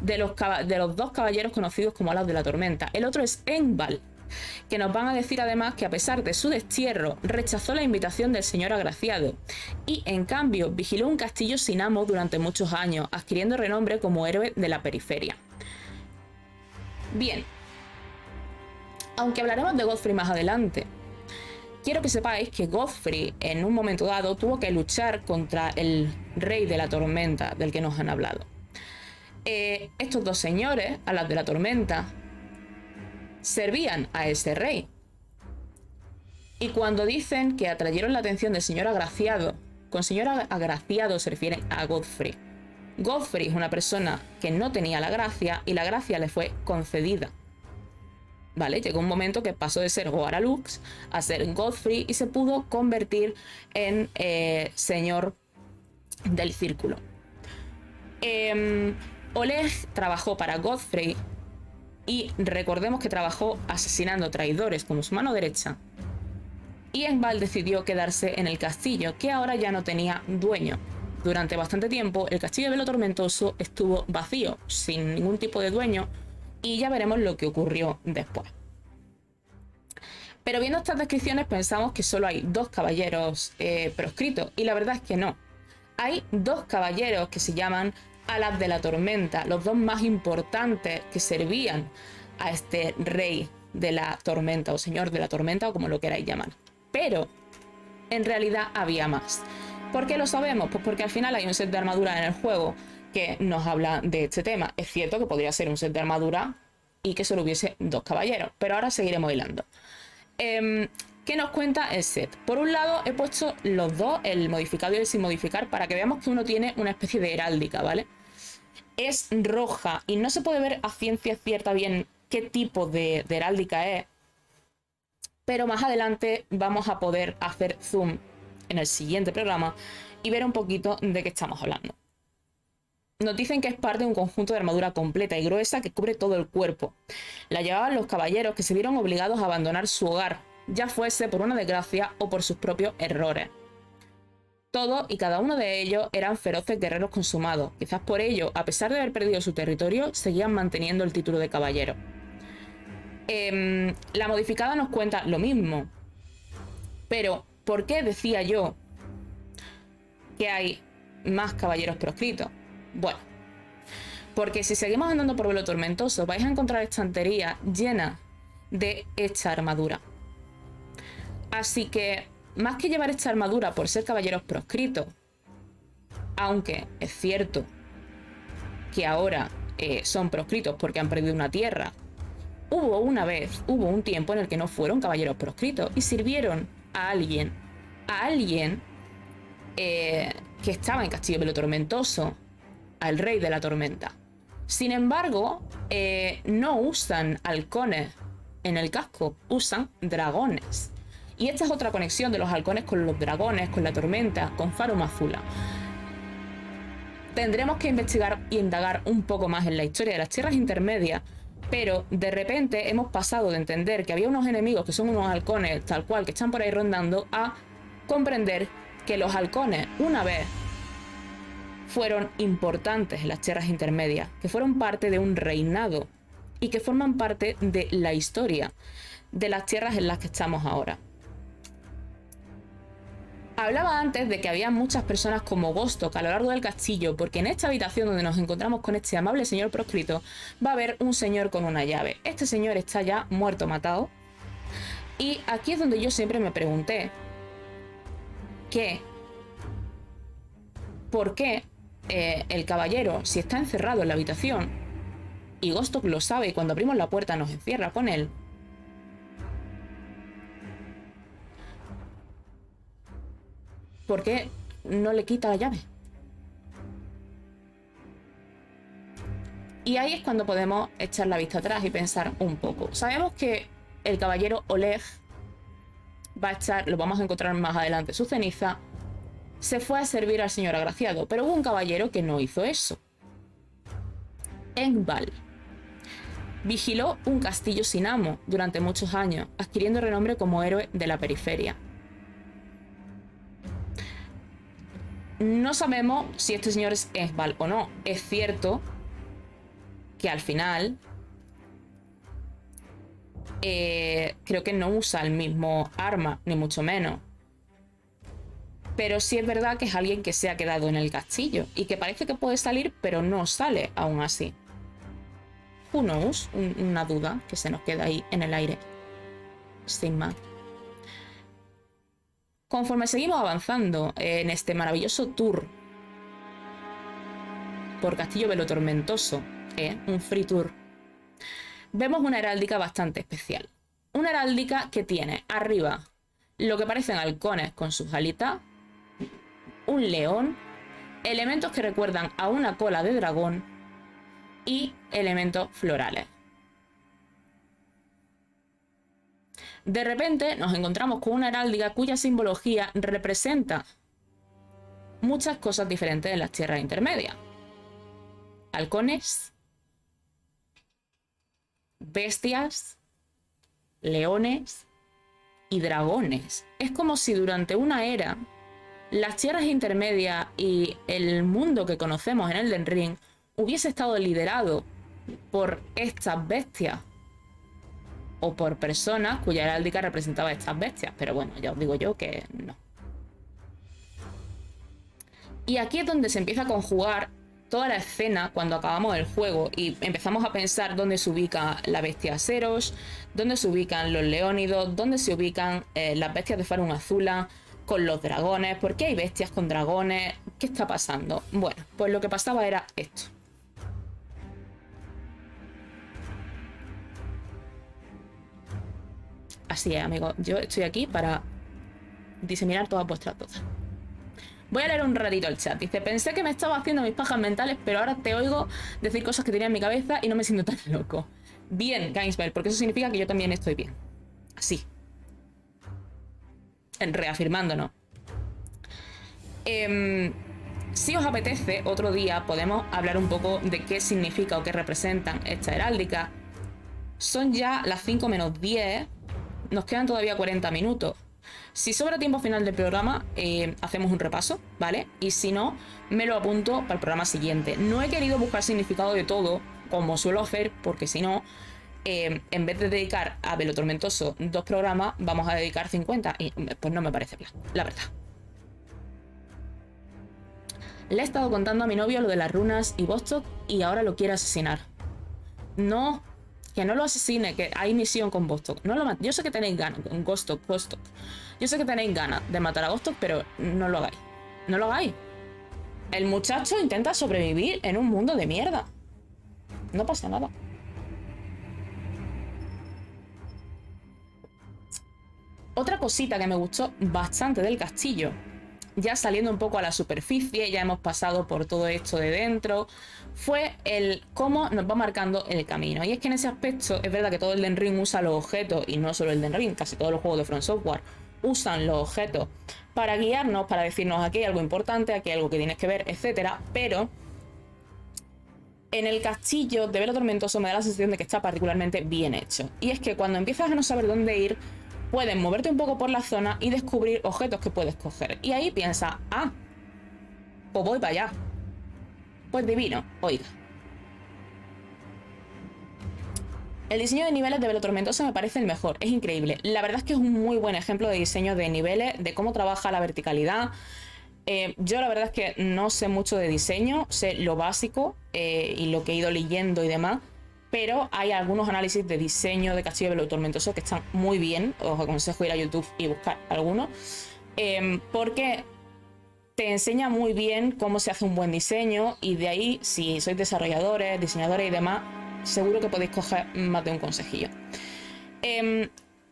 [SPEAKER 1] de los dos caballeros conocidos como Alas de la Tormenta. El otro es Engbal, que nos van a decir además que a pesar de su destierro rechazó la invitación del señor Agraciado y en cambio vigiló un castillo sin amo durante muchos años, adquiriendo renombre como héroe de la periferia. Bien, aunque hablaremos de Godfrey más adelante, quiero que sepáis que Godfrey en un momento dado tuvo que luchar contra el rey de la tormenta del que nos han hablado. Estos dos señores, Alas de la Tormenta, servían a ese rey. Y cuando dicen que atrayeron la atención del señor Agraciado, con señor Agraciado se refieren a Godfrey. Godfrey es una persona que no tenía la gracia y la gracia le fue concedida. ¿Vale? Llegó un momento que pasó de ser Goaralux a ser Godfrey y se pudo convertir en señor del círculo. Oleg trabajó para Godfrey y recordemos que trabajó asesinando traidores como su mano derecha. Y Engbal decidió quedarse en el castillo, que ahora ya no tenía dueño. Durante bastante tiempo el castillo de Velo Tormentoso estuvo vacío, sin ningún tipo de dueño, y ya veremos lo que ocurrió después. Pero viendo estas descripciones pensamos que solo hay dos caballeros proscritos, y la verdad es que no. Hay dos caballeros que se llaman Alas de la Tormenta, los dos más importantes que servían a este rey de la tormenta o señor de la tormenta o como lo queráis llamar. Pero en realidad había más. ¿Por qué lo sabemos? Pues porque al final hay un set de armadura en el juego que nos habla de este tema. Es cierto que podría ser un set de armadura y que solo hubiese dos caballeros, pero ahora seguiremos hilando. ¿Qué nos cuenta el set? Por un lado he puesto los dos, el modificado y el sin modificar, para que veamos que uno tiene una especie de heráldica, ¿vale? Es roja y no se puede ver a ciencia cierta bien qué tipo de heráldica es, pero más adelante vamos a poder hacer zoom en el siguiente programa y ver un poquito de qué estamos hablando. Nos dicen que es parte de un conjunto de armadura completa y gruesa que cubre todo el cuerpo. La llevaban los caballeros que se vieron obligados a abandonar su hogar, ya fuese por una desgracia o por sus propios errores. Todos y cada uno de ellos eran feroces guerreros consumados. Quizás por ello, a pesar de haber perdido su territorio, seguían manteniendo el título de caballero. La modificada nos cuenta lo mismo. Pero, ¿por qué decía yo que hay más caballeros proscritos? Bueno, porque si seguimos andando por Velo Tormentoso, vais a encontrar estanterías llenas de esta armadura. Así que, más que llevar esta armadura por ser caballeros proscritos, aunque es cierto que ahora son proscritos porque han perdido una tierra, hubo un tiempo en el que no fueron caballeros proscritos y sirvieron a alguien que estaba en Castillo Velo Tormentoso, al Rey de la Tormenta. Sin embargo, no usan halcones en el casco, usan dragones. Y esta es otra conexión de los halcones con los dragones, con la tormenta, con Farum Azula. Tendremos que investigar y indagar un poco más en la historia de las tierras intermedias, pero de repente hemos pasado de entender que había unos enemigos que son unos halcones tal cual que están por ahí rondando a comprender que los halcones una vez fueron importantes en las tierras intermedias, que fueron parte de un reinado y que forman parte de la historia de las tierras en las que estamos ahora. Hablaba antes de que había muchas personas como Gostok a lo largo del castillo, porque en esta habitación donde nos encontramos con este amable señor proscrito va a haber un señor con una llave. Este señor está ya muerto, matado. Y aquí es donde yo siempre me pregunté ¿por qué el caballero, si está encerrado en la habitación, y Gostok lo sabe y cuando abrimos la puerta nos encierra con él, ¿por qué no le quita la llave? Y ahí es cuando podemos echar la vista atrás y pensar un poco. Sabemos que el caballero Oleg va a estar, lo vamos a encontrar más adelante, su ceniza, se fue a servir al señor agraciado, pero hubo un caballero que no hizo eso. Engbal vigiló un castillo sin amo durante muchos años, adquiriendo renombre como héroe de la periferia. No sabemos si este señor es Engbal o no. Es cierto que al final creo que no usa el mismo arma, ni mucho menos. Pero sí es verdad que es alguien que se ha quedado en el castillo y que parece que puede salir, pero no sale aún así. Who knows? Una duda que se nos queda ahí en el aire. Sin más. Conforme seguimos avanzando en este maravilloso tour por Castillo Velo Tormentoso, un free tour, vemos una heráldica bastante especial. Una heráldica que tiene arriba lo que parecen halcones con sus alitas, un león, elementos que recuerdan a una cola de dragón y elementos florales. De repente nos encontramos con una heráldica cuya simbología representa muchas cosas diferentes en las tierras intermedias. Halcones, bestias, leones y dragones. Es como si durante una era las tierras intermedias y el mundo que conocemos en Elden Ring hubiese estado liderado por estas bestias o por personas cuya heráldica representaba a estas bestias, pero bueno, ya os digo yo que no. Y aquí es donde se empieza a conjugar toda la escena cuando acabamos el juego y empezamos a pensar dónde se ubica la bestia Serosh, dónde se ubican los leónidos, dónde se ubican las bestias de Farum Azula con los dragones, por qué hay bestias con dragones, qué está pasando. Bueno, pues lo que pasaba era esto. Así es, amigos, yo estoy aquí para diseminar todas vuestras dudas. Voy a leer un ratito el chat. Dice, pensé que me estaba haciendo mis pajas mentales, pero ahora te oigo decir cosas que tenía en mi cabeza y no me siento tan loco. Bien, Gainsbell, porque eso significa que yo también estoy bien. Así. Reafirmándonos. Si os apetece, otro día podemos hablar un poco de qué significa o qué representan esta heráldica. Son ya las 5 menos 10. Nos quedan todavía 40 minutos. Si sobra tiempo al final del programa, hacemos un repaso, ¿vale? Y si no, me lo apunto para el programa siguiente. No he querido buscar significado de todo, como suelo hacer, porque si no, en vez de dedicar a Velo Tormentoso 2 programas, vamos a dedicar 50. Y pues no me parece plan, la verdad. Le he estado contando a mi novio lo de las runas y Vostok y ahora lo quiere asesinar. No, que no lo asesine, que hay misión con Vostok. No lo mates. Yo sé que tenéis ganas, con Vostok. Yo sé que tenéis ganas de matar a Vostok, pero no lo hagáis. No lo hagáis. El muchacho intenta sobrevivir en un mundo de mierda. No pasa nada. Otra cosita que me gustó bastante del castillo, ya saliendo un poco a la superficie, ya hemos pasado por todo esto de dentro, fue el cómo nos va marcando el camino. Y es que en ese aspecto es verdad que todo el Elden Ring usa los objetos, y no solo el Elden Ring, casi todos los juegos de From Software usan los objetos para guiarnos, para decirnos aquí hay algo importante, aquí hay algo que tienes que ver, etcétera. Pero en el castillo de Velo Tormentoso me da la sensación de que está particularmente bien hecho. Y es que cuando empiezas a no saber dónde ir, puedes moverte un poco por la zona y descubrir objetos que puedes coger. Y ahí piensas, ah, pues voy para allá. Pues divino, oiga. El diseño de niveles de Velo Tormentoso me parece el mejor, es increíble. La verdad es que es un muy buen ejemplo de diseño de niveles, de cómo trabaja la verticalidad. Yo la verdad es que no sé mucho de diseño, sé lo básico y lo que he ido leyendo y demás. Pero hay algunos análisis de diseño de Castillo de Velo Tormentoso que están muy bien. Os aconsejo ir a YouTube y buscar algunos. Porque te enseña muy bien cómo se hace un buen diseño. Y de ahí, si sois desarrolladores, diseñadores y demás, seguro que podéis coger más de un consejillo.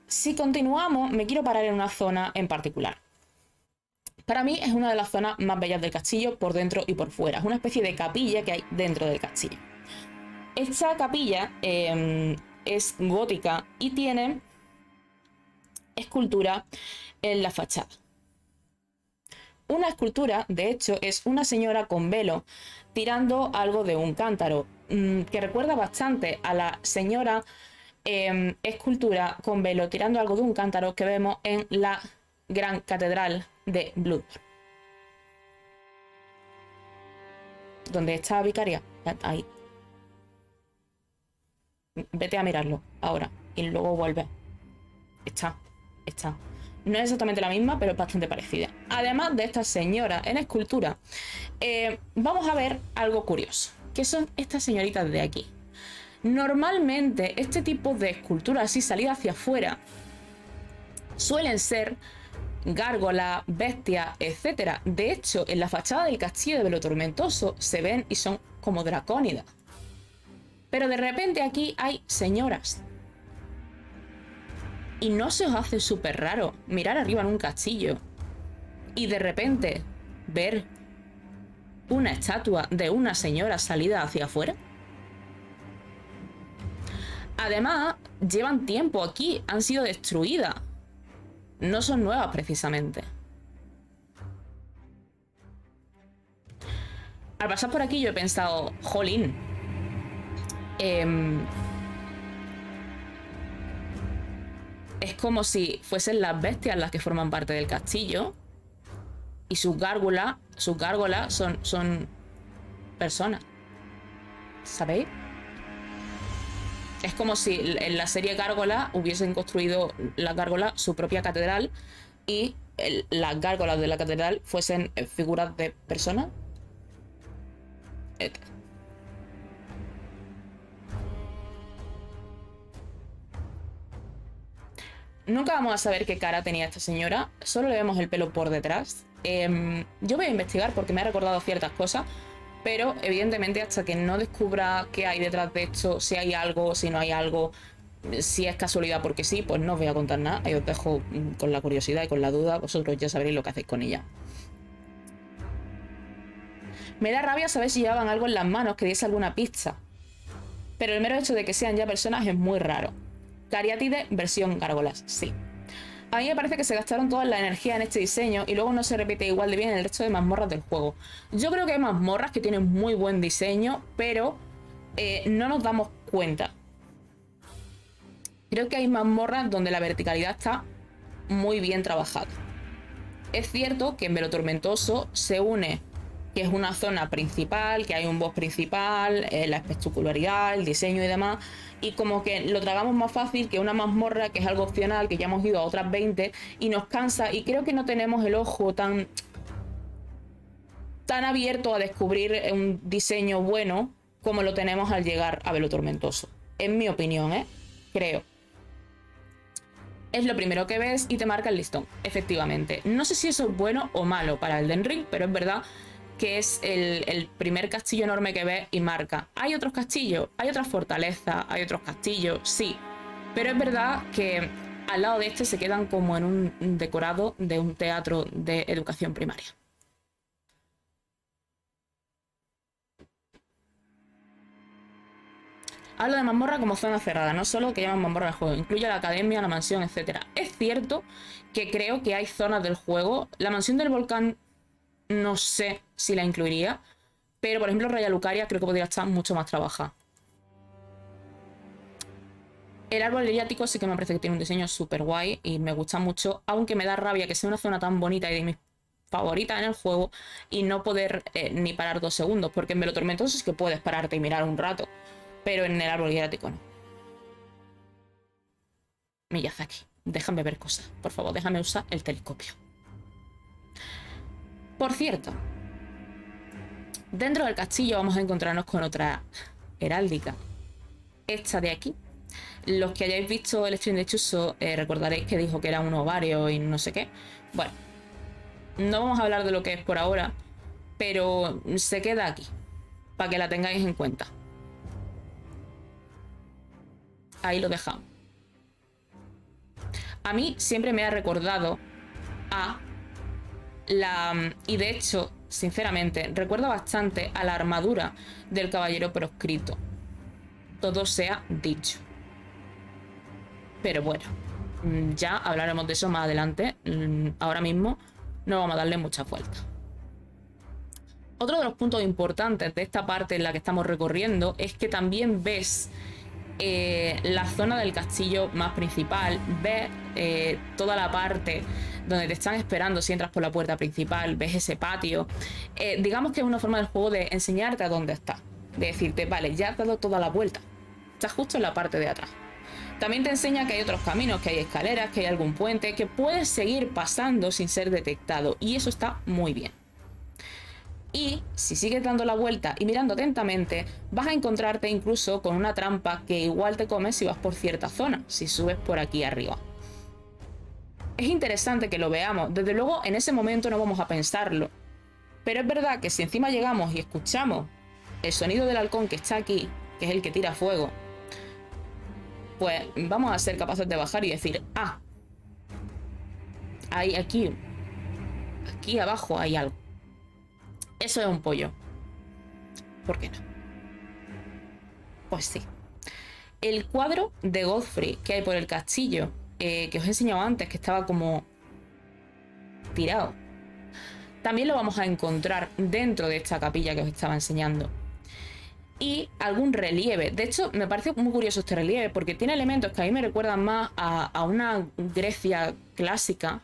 [SPEAKER 1] Si continuamos, me quiero parar en una zona en particular. Para mí es una de las zonas más bellas del castillo, por dentro y por fuera. Es una especie de capilla que hay dentro del castillo. Esta capilla es gótica y tiene escultura en la fachada. Una escultura, de hecho, es una señora con velo tirando algo de un cántaro, que recuerda bastante a la señora escultura con velo tirando algo de un cántaro que vemos en la gran catedral de Bloodborne. ¿Dónde está Vicaria? Ahí. Vete a mirarlo ahora y luego vuelve. Está. No es exactamente la misma, pero es bastante parecida. Además de esta señora en escultura, vamos a ver algo curioso, que son estas señoritas de aquí. Normalmente este tipo de esculturas así salidas hacia afuera suelen ser gárgolas, bestias, etc. De hecho, en la fachada del castillo de Velo Tormentoso se ven y son como dracónidas. Pero de repente aquí hay señoras. Y no se os hace súper raro mirar arriba en un castillo y de repente ver una estatua de una señora salida hacia afuera. Además, llevan tiempo aquí, han sido destruidas. No son nuevas precisamente. Al pasar por aquí yo he pensado, jolín. Es como si fuesen las bestias las que forman parte del castillo. Y sus gárgolas son personas. ¿Sabéis? Es como si en la serie Gárgolas hubiesen construido las gárgolas su propia catedral y las gárgolas de la catedral fuesen figuras de personas. Nunca vamos a saber qué cara tenía esta señora, solo le vemos el pelo por detrás. Yo voy a investigar porque me ha recordado ciertas cosas, pero evidentemente hasta que no descubra qué hay detrás de esto, si hay algo, si no hay algo, si es casualidad porque sí, pues no os voy a contar nada. Ahí os dejo con la curiosidad y con la duda, vosotros ya sabréis lo que hacéis con ella. Me da rabia saber si llevaban algo en las manos que diese alguna pista, pero el mero hecho de que sean ya personas es muy raro. Cariátide versión gárgolas, sí. A mí me parece que se gastaron toda la energía en este diseño y luego no se repite igual de bien en el resto de mazmorras del juego. Yo creo que hay mazmorras que tienen muy buen diseño, pero no nos damos cuenta. Creo que hay mazmorras donde la verticalidad está muy bien trabajada. Es cierto que en Velo Tormentoso se une que es una zona principal, que hay un boss principal, la espectacularidad, el diseño y demás, y como que lo tragamos más fácil que una mazmorra que es algo opcional, que ya hemos ido a otras 20 y nos cansa, y creo que no tenemos el ojo tan abierto a descubrir un diseño bueno como lo tenemos al llegar a Velo Tormentoso. En mi opinión, creo. Es lo primero que ves y te marca el listón, efectivamente. No sé si eso es bueno o malo para Elden Ring, pero es verdad que es el primer castillo enorme que ves y marca. Hay otros castillos, hay otras fortalezas, hay otros castillos, sí. Pero es verdad que al lado de este se quedan como en un decorado de un teatro de educación primaria. Hablo de mazmorra como zona cerrada, no solo que llaman mazmorra del juego, incluye la academia, la mansión, etc. Es cierto que creo que hay zonas del juego. La mansión del volcán no sé si la incluiría, pero por ejemplo Raya Lucaria creo que podría estar mucho más trabajada. El árbol liriático sí que me parece que tiene un diseño súper guay y me gusta mucho, aunque me da rabia que sea una zona tan bonita y de mis favoritas en el juego y no poder ni parar 2 segundos, porque en Velo Tormentoso es que puedes pararte y mirar un rato, pero en el árbol liriático no. Miyazaki, déjame ver cosas, por favor, déjame usar el telescopio. Por cierto, dentro del castillo vamos a encontrarnos con otra heráldica, esta de aquí. Los que hayáis visto el stream de Chuso recordaréis que dijo que era un ovario y no sé qué. Bueno, no vamos a hablar de lo que es por ahora, pero se queda aquí, para que la tengáis en cuenta. Ahí lo dejamos. A mí siempre me ha recordado a la... Y de hecho, sinceramente, recuerda bastante a la armadura del caballero proscrito. Todo sea dicho. Pero bueno, ya hablaremos de eso más adelante. Ahora mismo no vamos a darle mucha vuelta. Otro de los puntos importantes de esta parte en la que estamos recorriendo es que también ves la zona del castillo más principal, ves toda la parte donde te están esperando si entras por la puerta principal, ves ese patio. Digamos que es una forma del juego de enseñarte a dónde estás, de decirte, vale, ya has dado toda la vuelta, estás justo en la parte de atrás. También te enseña que hay otros caminos, que hay escaleras, que hay algún puente, que puedes seguir pasando sin ser detectado, y eso está muy bien. Y si sigues dando la vuelta y mirando atentamente, vas a encontrarte incluso con una trampa que igual te comes si vas por cierta zona, si subes por aquí arriba. Es interesante que lo veamos, desde luego en ese momento no vamos a pensarlo, pero es verdad que si encima llegamos y escuchamos el sonido del halcón que está aquí, que es el que tira fuego, pues vamos a ser capaces de bajar y decir, ah, hay aquí abajo hay algo. Eso es un pollo. ¿Por qué no? Pues sí. El cuadro de Godfrey que hay por el castillo, que os he enseñado antes, que estaba como tirado, también lo vamos a encontrar dentro de esta capilla que os estaba enseñando. Y algún relieve. De hecho, me parece muy curioso este relieve porque tiene elementos que a mí me recuerdan más a una Grecia clásica.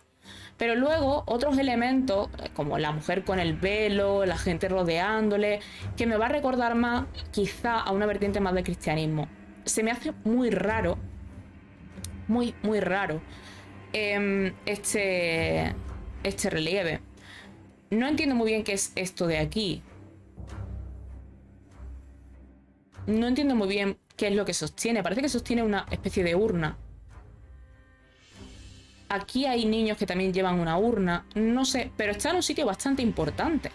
[SPEAKER 1] Pero luego otros elementos, como la mujer con el velo, la gente rodeándole, que me va a recordar más quizá a una vertiente más del cristianismo. Se me hace muy raro, muy raro, este relieve. No entiendo muy bien qué es esto de aquí. No entiendo muy bien qué es lo que sostiene. Parece que sostiene una especie de urna. Aquí hay niños que también llevan una urna, no sé, pero está en un sitio bastante importante,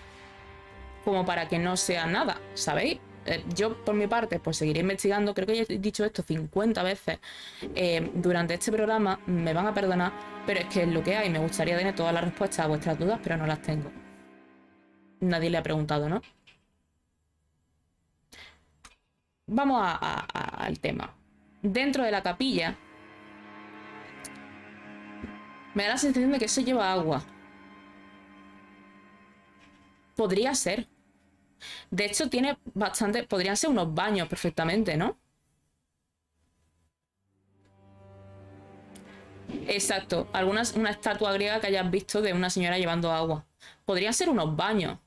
[SPEAKER 1] como para que no sea nada, ¿sabéis? Yo, por mi parte, pues seguiré investigando, creo que ya he dicho esto 50 veces durante este programa, me van a perdonar, pero es que es lo que hay, me gustaría tener todas las respuestas a vuestras dudas, pero no las tengo. Nadie le ha preguntado, ¿no? Vamos al tema. Dentro de la capilla, me da la sensación de que eso lleva agua. Podría ser. De hecho, tiene bastante... Podrían ser unos baños perfectamente, ¿no? Exacto. Una estatua griega que hayas visto de una señora llevando agua. Podrían ser unos baños.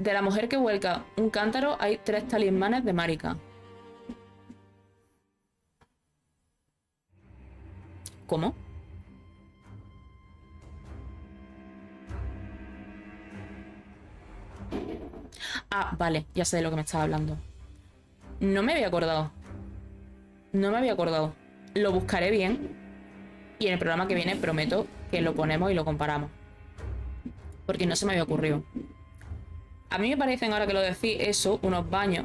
[SPEAKER 1] De la mujer que vuelca un cántaro hay 3 talismanes de Marika. ¿Cómo? Ah, vale, ya sé de lo que me estaba hablando. No me había acordado. No me había acordado. Lo buscaré bien. Y en el programa que viene prometo que lo ponemos y lo comparamos. Porque no se me había ocurrido. A mí me parecen, ahora que lo decís, eso, unos baños.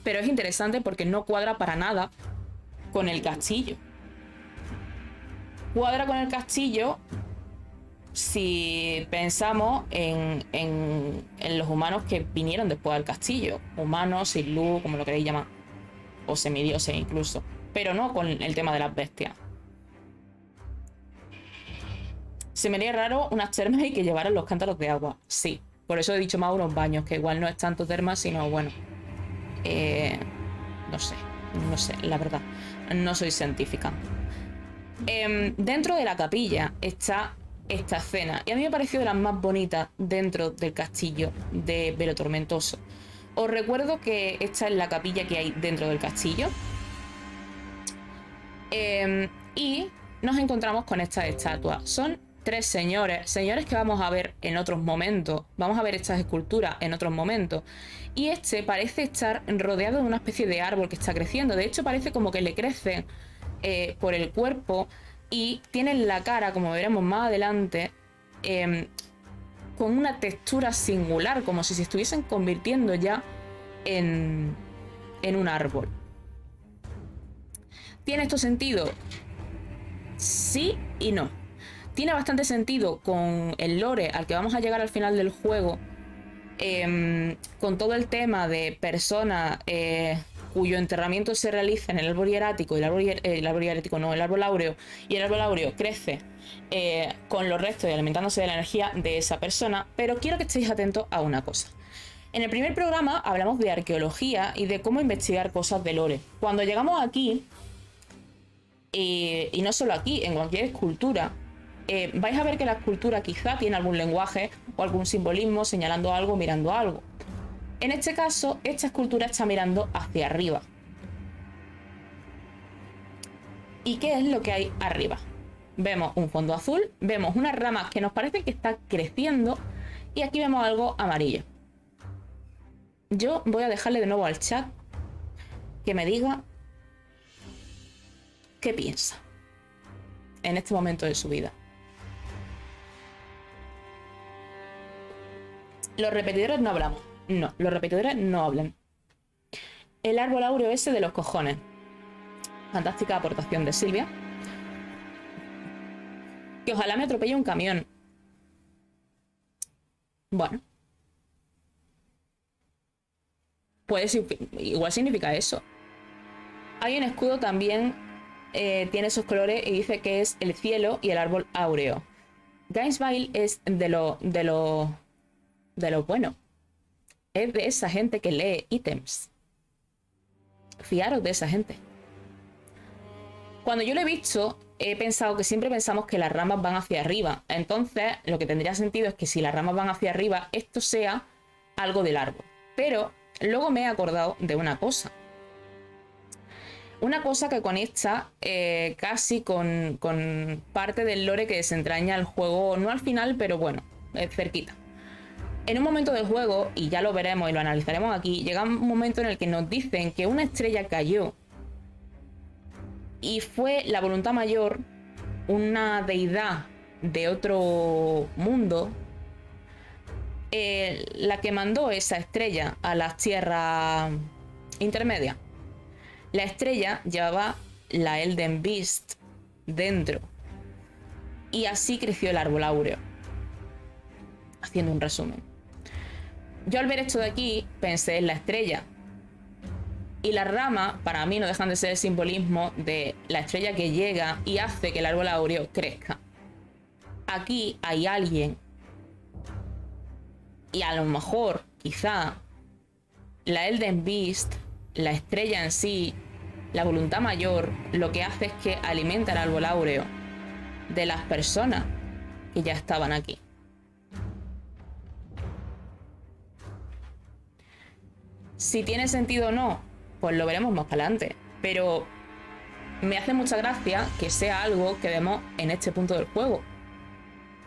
[SPEAKER 1] Pero es interesante porque no cuadra para nada con el castillo. Cuadra con el castillo si pensamos en los humanos que vinieron después del castillo. Humanos, sin luz, como lo queréis llamar. O semidioses incluso. Pero no con el tema de las bestias. Se me haría raro unas termas y que llevaran los cántaros de agua. Sí, por eso he dicho más unos baños, que igual no es tanto termas, sino bueno. No sé, la verdad. No soy científica. Dentro de la capilla está esta escena. Y a mí me pareció de las más bonitas dentro del castillo de Velo Tormentoso. Os recuerdo que esta es la capilla que hay dentro del castillo. Y nos encontramos con estas estatuas. Son 3 señores que vamos a ver en otros momentos. Vamos a ver estas esculturas en otros momentos. Y este parece estar rodeado de una especie de árbol que está creciendo. De hecho, parece como que le crece por el cuerpo. Y tienen la cara, como veremos más adelante, con una textura singular, como si se estuviesen convirtiendo ya en un árbol. ¿Tiene esto sentido? Sí y no. Tiene bastante sentido con el lore al que vamos a llegar al final del juego, con todo el tema de personas cuyo enterramiento se realiza en el árbol hierático, y el árbol áureo, y el árbol áureo crece con los restos y alimentándose de la energía de esa persona. Pero quiero que estéis atentos a una cosa. En el primer programa hablamos de arqueología y de cómo investigar cosas de lore. Cuando llegamos aquí, y no solo aquí, en cualquier escultura, vais a ver que la escultura quizá tiene algún lenguaje o algún simbolismo señalando algo, mirando algo. En este caso, esta escultura está mirando hacia arriba. ¿Y qué es lo que hay arriba? Vemos un fondo azul, vemos unas ramas que nos parece que están creciendo, y aquí vemos algo amarillo. Yo voy a dejarle de nuevo al chat que me diga qué piensa en este momento de su vida. Los repetidores no hablamos. No, los repetidores no hablan. El árbol áureo ese de los cojones. Fantástica aportación de Silvia. Que ojalá me atropelle un camión. Bueno. Igual significa eso. Hay un escudo también, tiene esos colores y dice que es el cielo y el árbol áureo. Gainesville es de lo bueno. Es de esa gente que lee ítems. Fiaros de esa gente. Cuando yo lo he visto, he pensado que siempre pensamos que las ramas van hacia arriba. Entonces, lo que tendría sentido es que si las ramas van hacia arriba, esto sea algo del árbol. Pero luego me he acordado de una cosa. Una cosa que conecta casi con parte del lore que desentraña el juego, no al final, pero bueno, cerquita. En un momento del juego, y ya lo veremos y lo analizaremos aquí, llega un momento en el que nos dicen que una estrella cayó y fue la voluntad mayor, una deidad de otro mundo, la que mandó esa estrella a las tierras intermedias. La estrella llevaba la Elden Beast dentro, y así creció el árbol áureo. Haciendo un resumen. Yo al ver esto de aquí pensé en la estrella. Y las ramas para mí no dejan de ser el simbolismo de la estrella que llega y hace que el árbol áureo crezca. Aquí hay alguien. Y a lo mejor, quizá, la Elden Beast, la estrella en sí, la voluntad mayor, lo que hace es que alimenta el árbol áureo de las personas que ya estaban aquí. Si tiene sentido o no, pues lo veremos más para adelante. Pero me hace mucha gracia que sea algo que vemos en este punto del juego.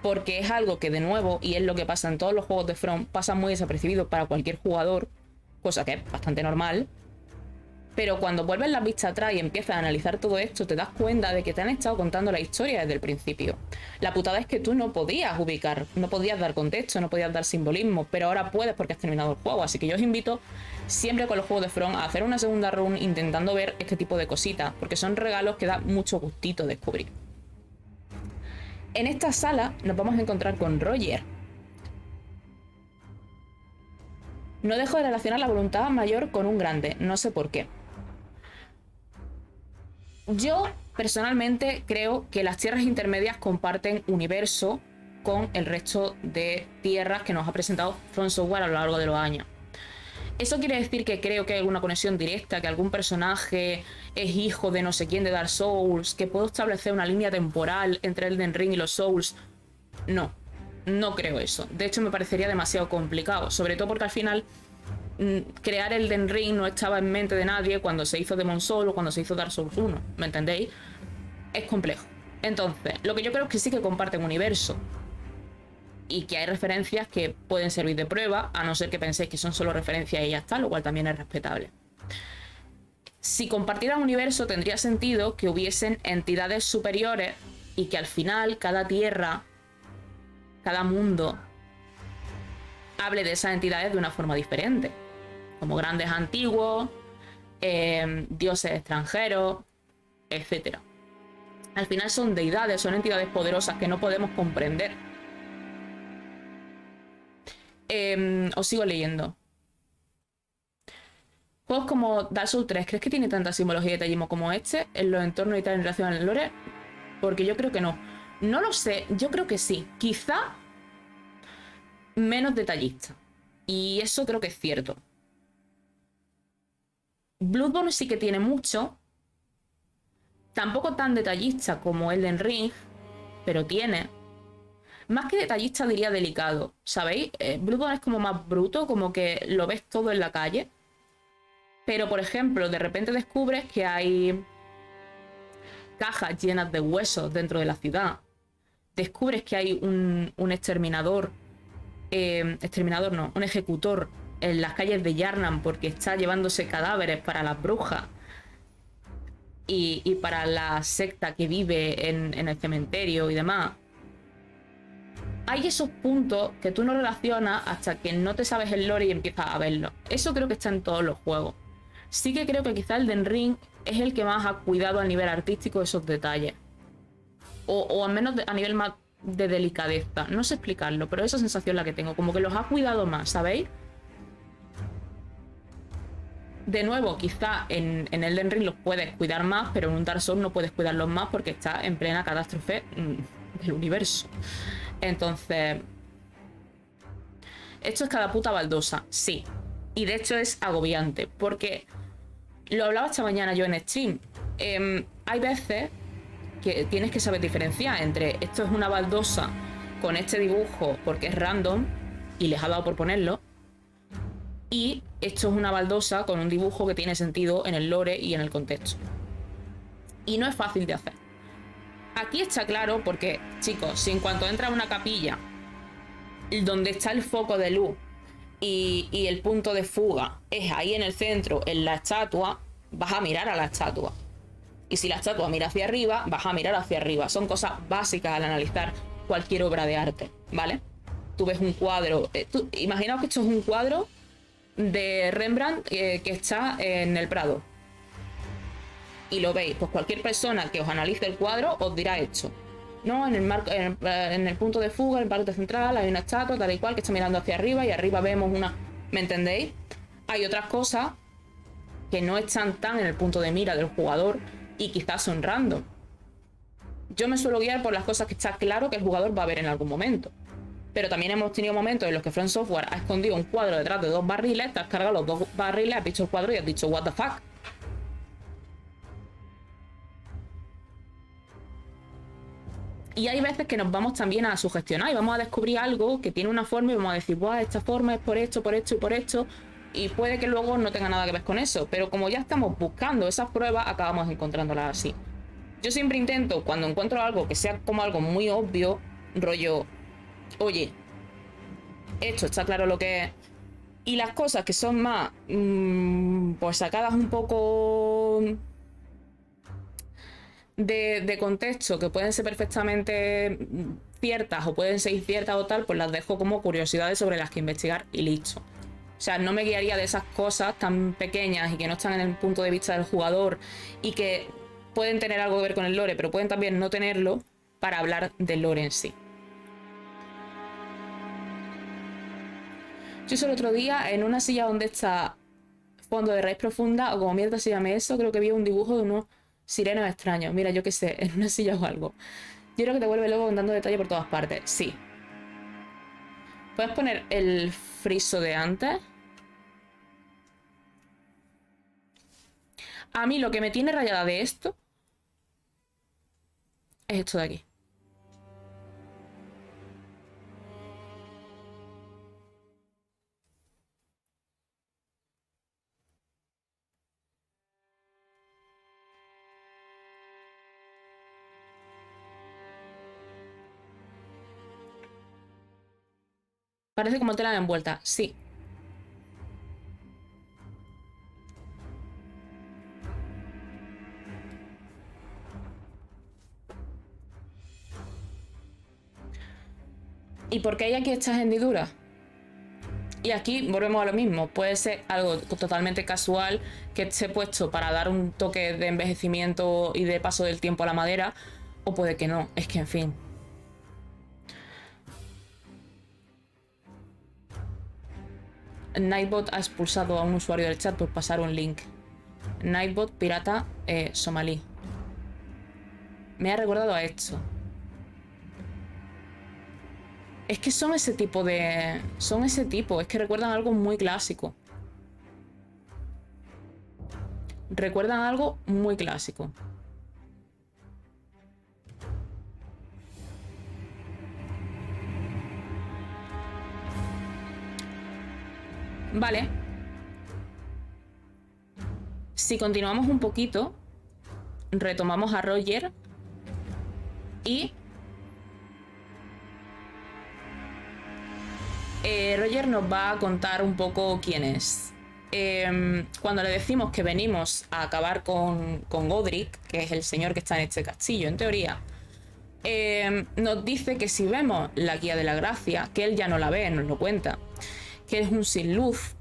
[SPEAKER 1] Porque es algo que, de nuevo, y es lo que pasa en todos los juegos de From, pasa muy desapercibido para cualquier jugador, cosa que es bastante normal. Pero cuando vuelves la vista atrás y empiezas a analizar todo esto, te das cuenta de que te han estado contando la historia desde el principio. La putada es que tú no podías ubicar, no podías dar contexto, no podías dar simbolismo, pero ahora puedes porque has terminado el juego. Así que yo os invito siempre con los juegos de From a hacer una segunda run intentando ver este tipo de cositas, porque son regalos que da mucho gustito descubrir. En esta sala nos vamos a encontrar con Roger. No dejo de relacionar la voluntad mayor con un grande, no sé por qué. Yo, personalmente, creo que las tierras intermedias comparten universo con el resto de tierras que nos ha presentado From Software a lo largo de los años. Eso quiere decir que creo que hay alguna conexión directa, que algún personaje es hijo de no sé quién de Dark Souls, que puedo establecer una línea temporal entre Elden Ring y los Souls. No, no creo eso. De hecho, me parecería demasiado complicado, sobre todo porque al final crear Elden Ring no estaba en mente de nadie cuando se hizo Demon Souls o cuando se hizo Dark Souls 1, ¿me entendéis? Es complejo. Entonces, lo que yo creo es que sí que comparten universo y que hay referencias que pueden servir de prueba, a no ser que penséis que son solo referencias y ya está, lo cual también es respetable. Si compartieran universo, tendría sentido que hubiesen entidades superiores y que al final cada tierra, cada mundo, hable de esas entidades de una forma diferente. Como grandes antiguos, dioses extranjeros, etc. Al final son deidades, son entidades poderosas que no podemos comprender. Os sigo leyendo. Juegos como Dark Souls 3, ¿crees que tiene tanta simbología y detallismo como este en los entornos y tal en relación al lore? Porque yo creo que no. No lo sé, yo creo que sí. Quizá menos detallista. Y eso creo que es cierto. Bloodborne sí que tiene mucho. Tampoco tan detallista como Elden Ring, pero tiene. Más que detallista diría delicado, ¿sabéis? Bloodborne es como más bruto, como que lo ves todo en la calle. Pero, por ejemplo, de repente descubres que hay cajas llenas de huesos dentro de la ciudad. Descubres que hay un exterminador. Exterminador no, un ejecutor en las calles de Yharnam porque está llevándose cadáveres para las brujas y para la secta que vive en el cementerio y demás. Hay esos puntos que tú no relacionas hasta que no te sabes el lore y empiezas a verlo. Eso creo que está en todos los juegos. Sí que creo que quizá el Elden Ring es el que más ha cuidado a nivel artístico esos detalles. O al menos a nivel más de delicadeza. No sé explicarlo, pero esa sensación es la que tengo. Como que los ha cuidado más, ¿sabéis? De nuevo, quizá en Elden Ring los puedes cuidar más, pero en un Dark Souls no puedes cuidarlos más porque está en plena catástrofe del universo. Entonces, esto es cada puta baldosa, sí. Y de hecho es agobiante, porque lo hablaba esta mañana yo en stream. Hay veces que tienes que saber diferenciar entre esto es una baldosa con este dibujo porque es random y les ha dado por ponerlo, y esto es una baldosa con un dibujo que tiene sentido en el lore y en el contexto. Y no es fácil de hacer. Aquí está claro porque, chicos, si en cuanto entras a una capilla donde está el foco de luz y el punto de fuga es ahí en el centro, en la estatua, vas a mirar a la estatua. Y si la estatua mira hacia arriba, vas a mirar hacia arriba. Son cosas básicas al analizar cualquier obra de arte, ¿vale? Tú ves un cuadro, imaginaos que esto es un cuadro de Rembrandt que está en el Prado. Y lo veis, pues cualquier persona que os analice el cuadro os dirá esto. No, en el punto de fuga, en el parte central, hay una estatua tal y cual que está mirando hacia arriba y arriba vemos una... ¿Me entendéis? Hay otras cosas que no están tan en el punto de mira del jugador y quizás son random. Yo me suelo guiar por las cosas que está claro que el jugador va a ver en algún momento. Pero también hemos tenido momentos en los que From Software ha escondido un cuadro detrás de 2 barriles, te has cargado los 2 barriles, has visto el cuadro y has dicho what the fuck. Y hay veces que nos vamos también a sugestionar y vamos a descubrir algo que tiene una forma y vamos a decir, esta forma es por esto y por esto. y puede que luego no tenga nada que ver con eso, pero como ya estamos buscando esas pruebas, acabamos encontrándolas así. Yo siempre intento, cuando encuentro algo que sea como algo muy obvio, rollo, oye, esto está claro lo que es. Y las cosas que son más, pues sacadas un poco de contexto, que pueden ser perfectamente ciertas o pueden ser inciertas o tal, pues las dejo como curiosidades sobre las que investigar y listo. O sea, no me guiaría de esas cosas tan pequeñas y que no están en el punto de vista del jugador y que pueden tener algo que ver con el lore, pero pueden también no tenerlo para hablar del lore en sí. Yo hice el otro día en una silla donde está fondo de raíz profunda, o como mierda se llame eso, creo que vi un dibujo de unos sirenos extraños. Mira, yo qué sé, en una silla o algo. Yo creo que te vuelve loco contando detalle por todas partes. Sí. ¿Puedes poner el friso de antes? A mí lo que me tiene rayada de esto es esto de aquí. Parece como tela envuelta, sí. ¿Y por qué hay aquí estas hendiduras? Y aquí volvemos a lo mismo. Puede ser algo totalmente casual que esté puesto para dar un toque de envejecimiento y de paso del tiempo a la madera. O puede que no. Es que, en fin. Nightbot ha expulsado a un usuario del chat por pasar un link. Nightbot pirata somalí. Me ha recordado a esto. Es que son ese tipo de... Son ese tipo. Es que recuerdan algo muy clásico. Recuerdan algo muy clásico. Vale. Si continuamos un poquito, retomamos a Roger y... Roger nos va a contar un poco quién es. Cuando le decimos que venimos a acabar con Godric, que es el señor que está en este castillo, en teoría, nos dice que si vemos la guía de la gracia, que él ya no la ve, nos lo cuenta, que es un sin luz,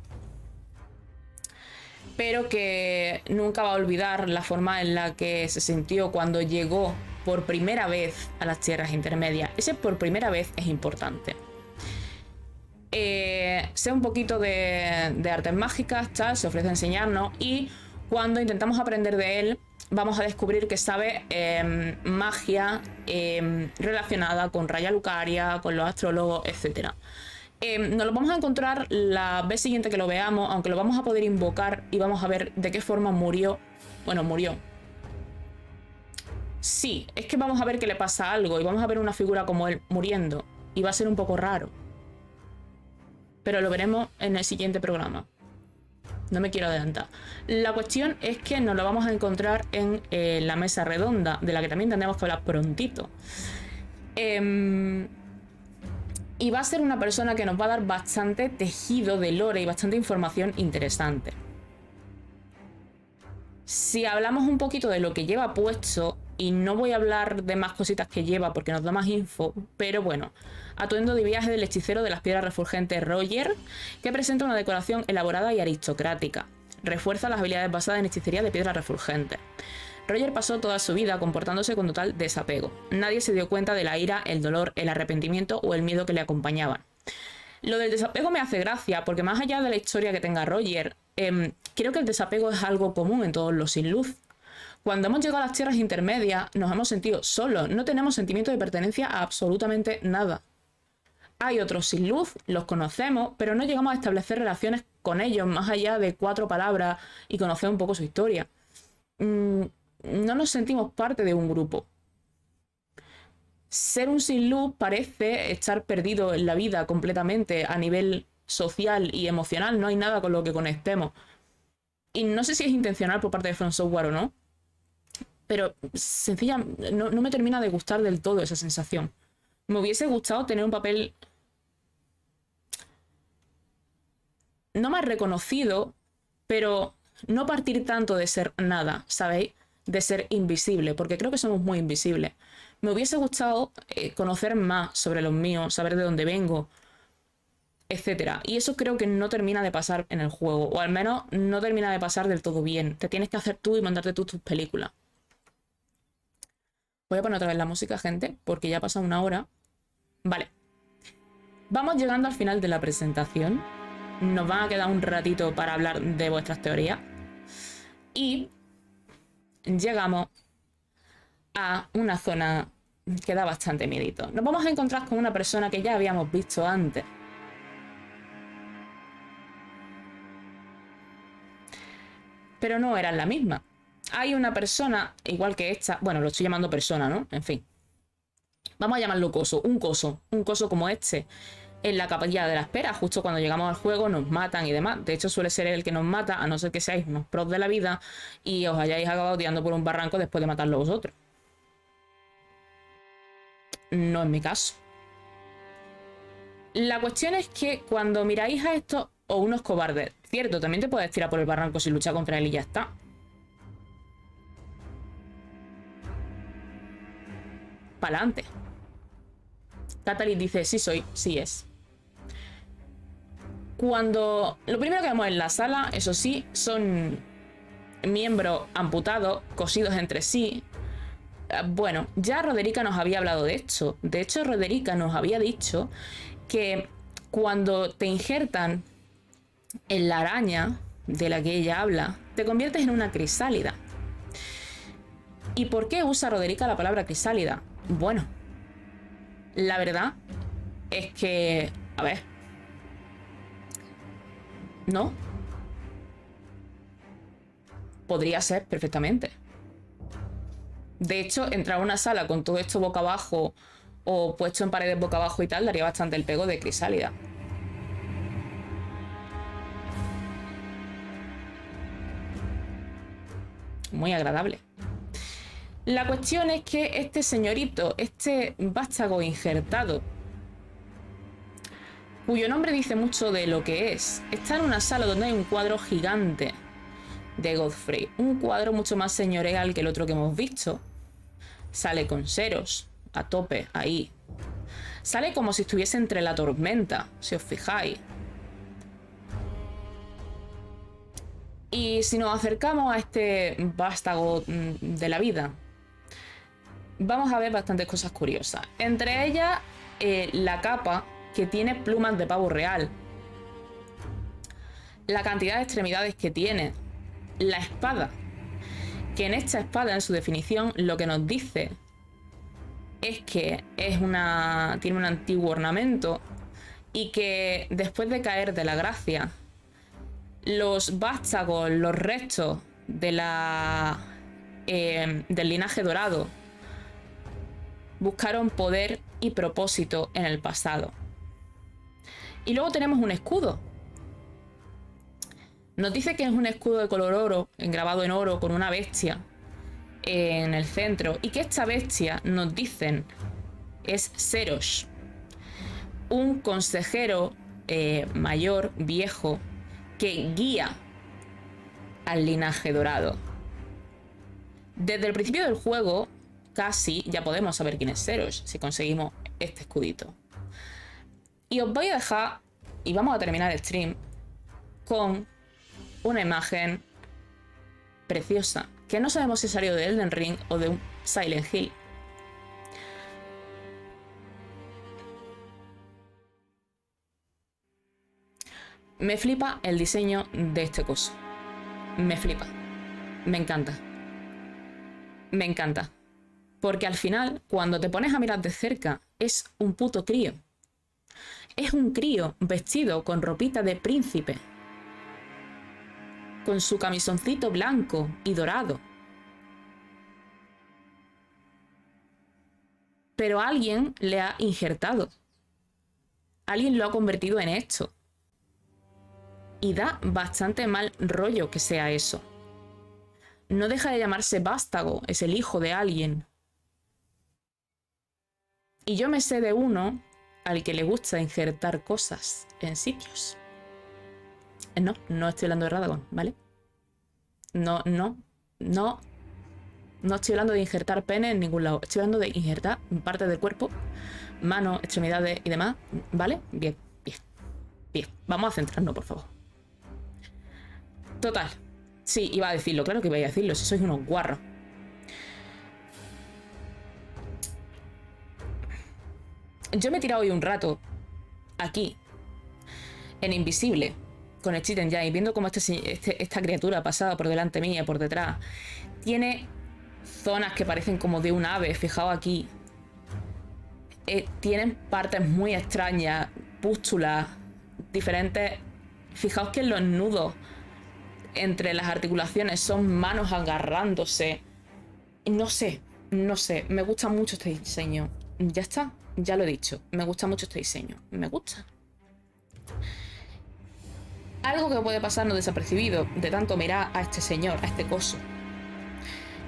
[SPEAKER 1] pero que nunca va a olvidar la forma en la que se sintió cuando llegó por primera vez a las tierras intermedias. Ese por primera vez es importante. Sé un poquito de artes mágicas, tal, se ofrece a enseñarnos, y cuando intentamos aprender de él vamos a descubrir que sabe magia relacionada con Raya Lucaria, con los astrólogos, etc. Nos lo vamos a encontrar la vez siguiente que lo veamos, aunque lo vamos a poder invocar y vamos a ver de qué forma murió. Bueno, murió. Sí, es que vamos a ver que le pasa algo y vamos a ver una figura como él muriendo y va a ser un poco raro. Pero lo veremos en el siguiente programa. No me quiero adelantar. La cuestión es que nos lo vamos a encontrar en la mesa redonda, de la que también tendremos que hablar prontito. Y va a ser una persona que nos va a dar bastante tejido de lore y bastante información interesante. Si hablamos un poquito de lo que lleva puesto, y no voy a hablar de más cositas que lleva porque nos da más info, pero bueno, atuendo de viaje del hechicero de las piedras refulgentes Roger, que presenta una decoración elaborada y aristocrática. Refuerza las habilidades basadas en hechicería de piedras refulgentes. Roger pasó toda su vida comportándose con total desapego. Nadie se dio cuenta de la ira, el dolor, el arrepentimiento o el miedo que le acompañaban. Lo del desapego me hace gracia porque más allá de la historia que tenga Roger, creo que el desapego es algo común en todos los sin luz. Cuando hemos llegado a las tierras intermedias nos hemos sentido solos, no tenemos sentimiento de pertenencia a absolutamente nada. Hay otros sin luz, los conocemos, pero no llegamos a establecer relaciones con ellos más allá de 4 palabras y conocer un poco su historia. No nos sentimos parte de un grupo. Ser un sin luz parece estar perdido en la vida completamente a nivel social y emocional, no hay nada con lo que conectemos. Y no sé si es intencional por parte de From Software o no, pero sencillamente no me termina de gustar del todo esa sensación. Me hubiese gustado tener un papel no más reconocido, pero no partir tanto de ser nada, ¿sabéis? De ser invisible, porque creo que somos muy invisibles. Me hubiese gustado conocer más sobre los míos, saber de dónde vengo, etcétera. Y eso creo que no termina de pasar en el juego, o al menos no termina de pasar del todo bien. Te tienes que hacer tú y mandarte tú tus películas. Voy a poner otra vez la música, gente, porque ya pasa una hora. Vale. Vamos llegando al final de la presentación. Nos van a quedar un ratito para hablar de vuestras teorías. Y llegamos a una zona que da bastante miedito. Nos vamos a encontrar con una persona que ya habíamos visto antes. Pero no eran la misma. Hay una persona, igual que esta, bueno, lo estoy llamando persona, ¿no? En fin. Vamos a llamarlo coso, un coso como este. En la capilla de la espera, justo cuando llegamos al juego nos matan y demás. De hecho suele ser el que nos mata, a no ser que seáis unos pros de la vida y os hayáis acabado tirando por un barranco después de matarlo vosotros. No es mi caso. La cuestión es que cuando miráis a estos o unos cobardes, cierto, también te puedes tirar por el barranco sin luchar contra él y ya está. Pa'lante. Catalyst dice, sí soy, sí es. Cuando... Lo primero que vemos en la sala, eso sí, son miembros amputados, cosidos entre sí. Bueno, ya Roderica nos había hablado de esto. De hecho, Roderica nos había dicho que cuando te injertan en la araña de la que ella habla, te conviertes en una crisálida. ¿Y por qué usa Roderica la palabra crisálida? Bueno, la verdad es que... A ver... No. Podría ser perfectamente. De hecho, entrar a una sala con todo esto boca abajo o puesto en paredes boca abajo y tal, daría bastante el pego de crisálida. Muy agradable. La cuestión es que este señorito, este vástago injertado, cuyo nombre dice mucho de lo que es, está en una sala donde hay un cuadro gigante de Godfrey. Un cuadro mucho más señorial que el otro que hemos visto. Sale con ceros, a tope, ahí. Sale como si estuviese entre la tormenta, si os fijáis. Y si nos acercamos a este vástago de la vida, vamos a ver bastantes cosas curiosas. Entre ellas, la capa que tiene plumas de pavo real. La cantidad de extremidades que tiene. La espada. Que en esta espada, en su definición, lo que nos dice es que tiene un antiguo ornamento y que después de caer de la gracia, los vástagos, los restos de del linaje dorado buscaron poder y propósito en el pasado. Y luego tenemos un escudo. Nos dice que es un escudo de color oro, grabado en oro, con una bestia en el centro. Y que esta bestia, nos dicen, es Serosh. Un consejero mayor, viejo, que guía al linaje dorado. Desde el principio del juego, casi ya podemos saber quién es Serosh, si conseguimos este escudito. Y os voy a dejar, y vamos a terminar el stream, con una imagen preciosa, que no sabemos si salió de Elden Ring o de un Silent Hill. Me flipa el diseño de este coso. Me flipa. Me encanta. Me encanta. Porque al final, cuando te pones a mirar de cerca, es un puto crío. Es un crío vestido con ropita de príncipe, con su camisoncito blanco y dorado. Pero alguien le ha injertado. Alguien lo ha convertido en esto. Y da bastante mal rollo que sea eso. No deja de llamarse vástago, es el hijo de alguien. Y yo me sé de uno al que le gusta injertar cosas en sitios. No estoy hablando de Radagon, ¿vale? No estoy hablando de injertar pene en ningún lado. Estoy hablando de injertar partes del cuerpo, manos, extremidades y demás, ¿vale? Bien. Vamos a centrarnos, por favor. Total. Sí, iba a decirlo, claro que iba a decirlo, si sois unos guarros. Yo me he tirado hoy un rato aquí, en invisible, con el cheat engine, viendo cómo esta criatura pasada por delante mía, por detrás, tiene zonas que parecen como de un ave. Fijaos aquí. Tienen partes muy extrañas, pústulas, diferentes. Fijaos que en los nudos entre las articulaciones son manos agarrándose. No sé. Me gusta mucho este diseño. Ya está, ya lo he dicho. Me gusta mucho este diseño. Me gusta. Algo que puede pasarnos desapercibido de tanto mirar a este señor, a este coso,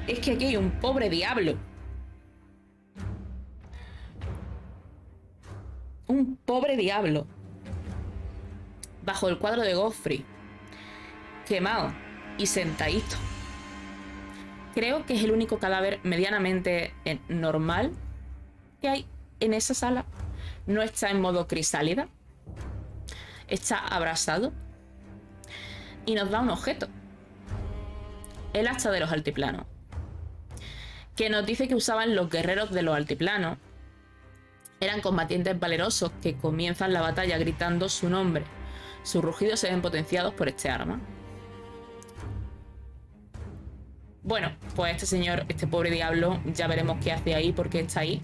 [SPEAKER 1] es que aquí hay un pobre diablo. Un pobre diablo. Bajo el cuadro de Godfrey. Quemado y sentadito. Creo que es el único cadáver medianamente normal que hay en esa sala. No está en modo crisálida. Está abrasado. Y nos da un objeto. El hacha de los altiplanos. Que nos dice que usaban los guerreros de los altiplanos. Eran combatientes valerosos que comienzan la batalla gritando su nombre. Sus rugidos se ven potenciados por este arma. Bueno, pues este señor, este pobre diablo, ya veremos qué hace ahí, porque está ahí.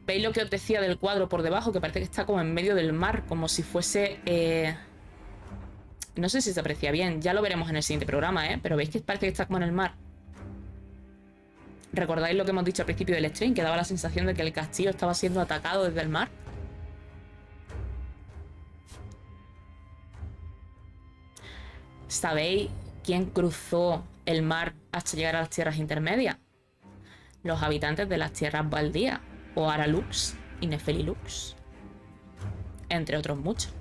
[SPEAKER 1] ¿Veis lo que os decía del cuadro por debajo? Que parece que está como en medio del mar, como si fuese... No sé si se aprecia bien, ya lo veremos en el siguiente programa, pero veis que parece que está como en el mar. ¿Recordáis lo que hemos dicho al principio del stream? Que daba la sensación de que el castillo estaba siendo atacado desde el mar. ¿Sabéis quién cruzó el mar hasta llegar a las tierras intermedias? Los habitantes de las tierras baldías, Oaralux y Nefelilux, entre otros muchos.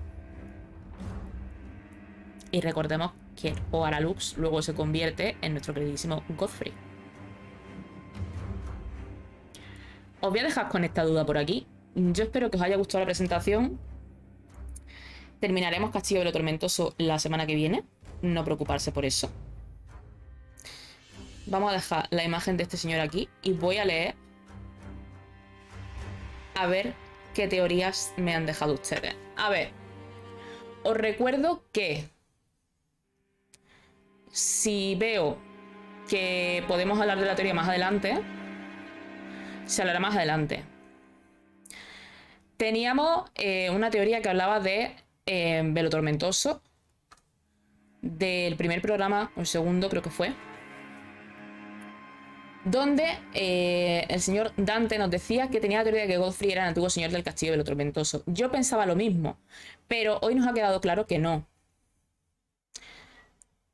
[SPEAKER 1] Y recordemos que Oaralux luego se convierte en nuestro queridísimo Godfrey. Os voy a dejar con esta duda por aquí. Yo espero que os haya gustado la presentación. Terminaremos Castillo de lo Tormentoso la semana que viene. No preocuparse por eso. Vamos a dejar la imagen de este señor aquí y voy a leer a ver qué teorías me han dejado ustedes. A ver, os recuerdo que si veo que podemos hablar de la teoría más adelante, se hablará más adelante. Teníamos una teoría que hablaba de Velo Tormentoso, del primer programa, o el segundo creo que fue, donde el señor Dante nos decía que tenía la teoría de que Godfrey era el antiguo señor del castillo de Velo Tormentoso. Yo pensaba lo mismo, pero hoy nos ha quedado claro que no.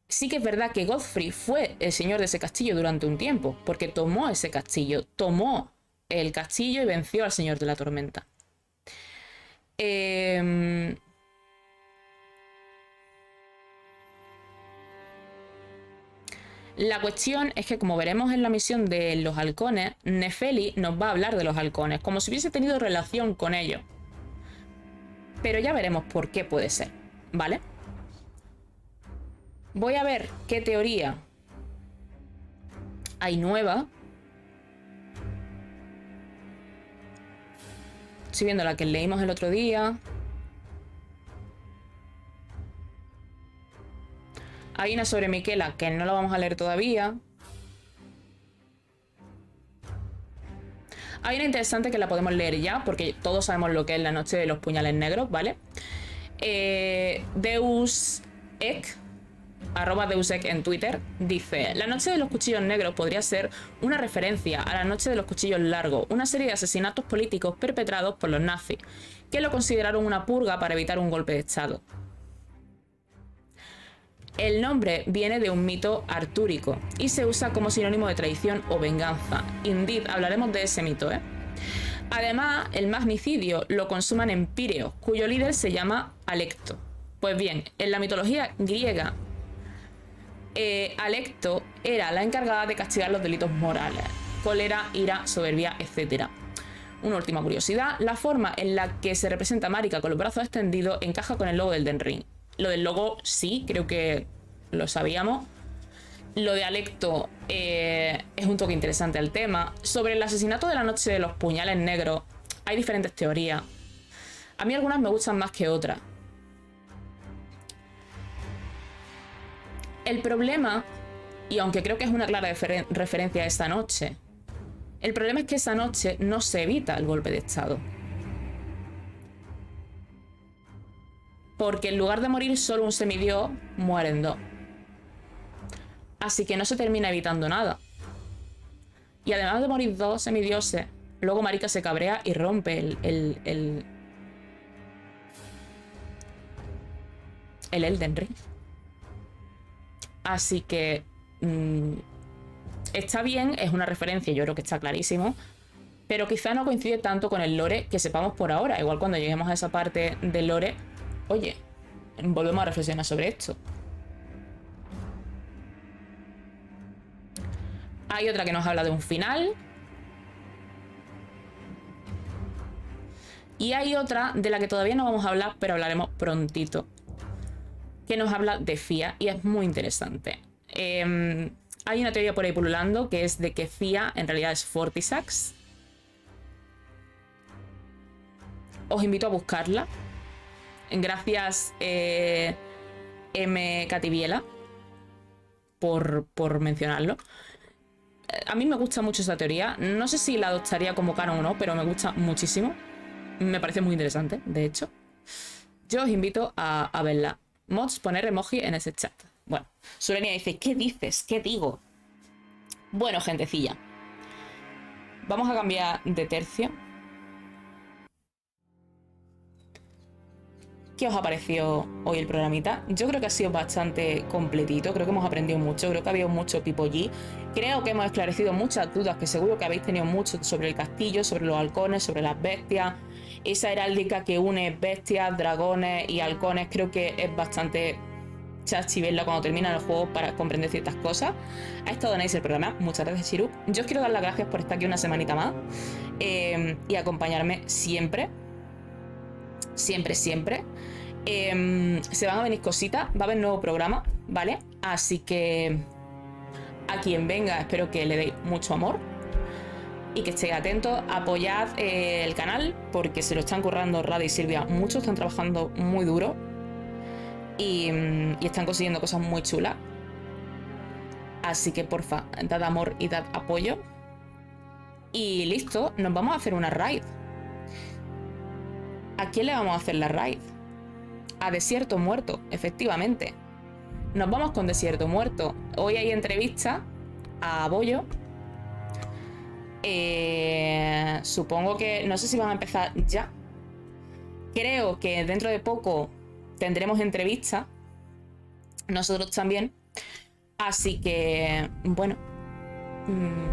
[SPEAKER 1] Sí que es verdad que Godfrey fue el señor de ese castillo durante un tiempo, porque tomó ese castillo, tomó el castillo y venció al señor de la tormenta. La cuestión es que, como veremos en la misión de los halcones, Nefeli nos va a hablar de los halcones, como si hubiese tenido relación con ellos. Pero ya veremos por qué puede ser, ¿vale? Voy a ver qué teoría hay nueva. Estoy viendo la que leímos el otro día. Hay una sobre Miquela que no la vamos a leer todavía. Hay una interesante que la podemos leer ya, porque todos sabemos lo que es la noche de los puñales negros, ¿vale? Deusek, @Deusek en Twitter, dice: la noche de los cuchillos negros podría ser una referencia a la noche de los cuchillos largos, una serie de asesinatos políticos perpetrados por los nazis, que lo consideraron una purga para evitar un golpe de estado. El nombre viene de un mito artúrico y se usa como sinónimo de traición o venganza. Indeed, hablaremos de ese mito, ¿eh? Además, el magnicidio lo consuman en Píreo, cuyo líder se llama Alecto. Pues bien, en la mitología griega, Alecto era la encargada de castigar los delitos morales: cólera, ira, soberbia, etc. Una última curiosidad: la forma en la que se representa a Marika con los brazos extendidos encaja con el logo del Elden Ring. Lo del logo sí, creo que lo sabíamos. Lo de Alecto es un toque interesante al tema. Sobre el asesinato de la noche de los puñales negros hay diferentes teorías. A mí algunas me gustan más que otras. El problema, y aunque creo que es una clara referencia a esa noche, el problema es que esa noche no se evita el golpe de estado. Porque en lugar de morir solo un semidios, mueren dos. Así que no se termina evitando nada. Y además de morir dos semidioses, luego Marika se cabrea y rompe el Elden Ring. Así que está bien, es una referencia, yo creo que está clarísimo, pero quizá no coincide tanto con el lore que sepamos por ahora. Igual cuando lleguemos a esa parte del lore, oye, volvemos a reflexionar sobre esto. Hay otra que nos habla de un final. Y hay otra de la que todavía no vamos a hablar, pero hablaremos prontito, que nos habla de Fia y es muy interesante. Hay una teoría por ahí pululando que es de que Fia en realidad es Fortisax. Os invito a buscarla. Gracias M. Cativiela por mencionarlo. A mí me gusta mucho esa teoría. No sé si la adoptaría como canon o no, pero me gusta muchísimo. Me parece muy interesante, de hecho. Yo os invito a verla. Mods, poner emoji en ese chat. Bueno, Surenia dice, ¿qué dices? ¿Qué digo? Bueno, gentecilla, vamos a cambiar de tercio. ¿Qué os ha parecido hoy el programita? Yo creo que ha sido bastante completito, creo que hemos aprendido mucho, creo que ha habido mucho pipollí. Creo que hemos esclarecido muchas dudas que seguro que habéis tenido mucho sobre el castillo, sobre los halcones, sobre las bestias. Esa heráldica que une bestias, dragones y halcones, creo que es bastante chachi verla cuando termina el juego para comprender ciertas cosas. Ha estado nice el programa, muchas gracias Shiruk. Yo os quiero dar las gracias por estar aquí una semanita más y acompañarme siempre. Siempre. Se van a venir cositas, va a haber nuevo programa, ¿vale? Así que a quien venga espero que le deis mucho amor y que estéis atentos. Apoyad el canal porque se lo están currando Rada y Silvia mucho, están trabajando muy duro y están consiguiendo cosas muy chulas. Así que porfa, dad amor y dad apoyo. Y listo, nos vamos a hacer una raid. ¿A quién le vamos a hacer la raid? A Desierto Muerto, efectivamente. Nos vamos con Desierto Muerto. Hoy hay entrevista a Bollo. Supongo que... No sé si van a empezar ya. Creo que dentro de poco tendremos entrevista. Nosotros también. Así que, bueno...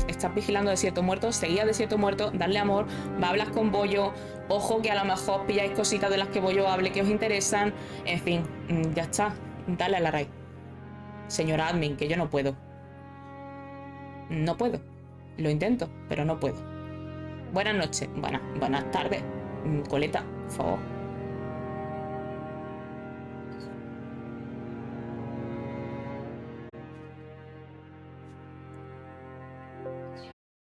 [SPEAKER 1] estás vigilando Desierto Muerto, seguid a Desierto Muerto, darle amor, va a hablar con Bollo, ojo que a lo mejor pilláis cositas de las que Bollo hable que os interesan, en fin, ya está, dale a la raid. Señora admin, que yo no puedo. No puedo. Lo intento, pero no puedo. Buenas noches, buenas tardes, Coleta, por favor.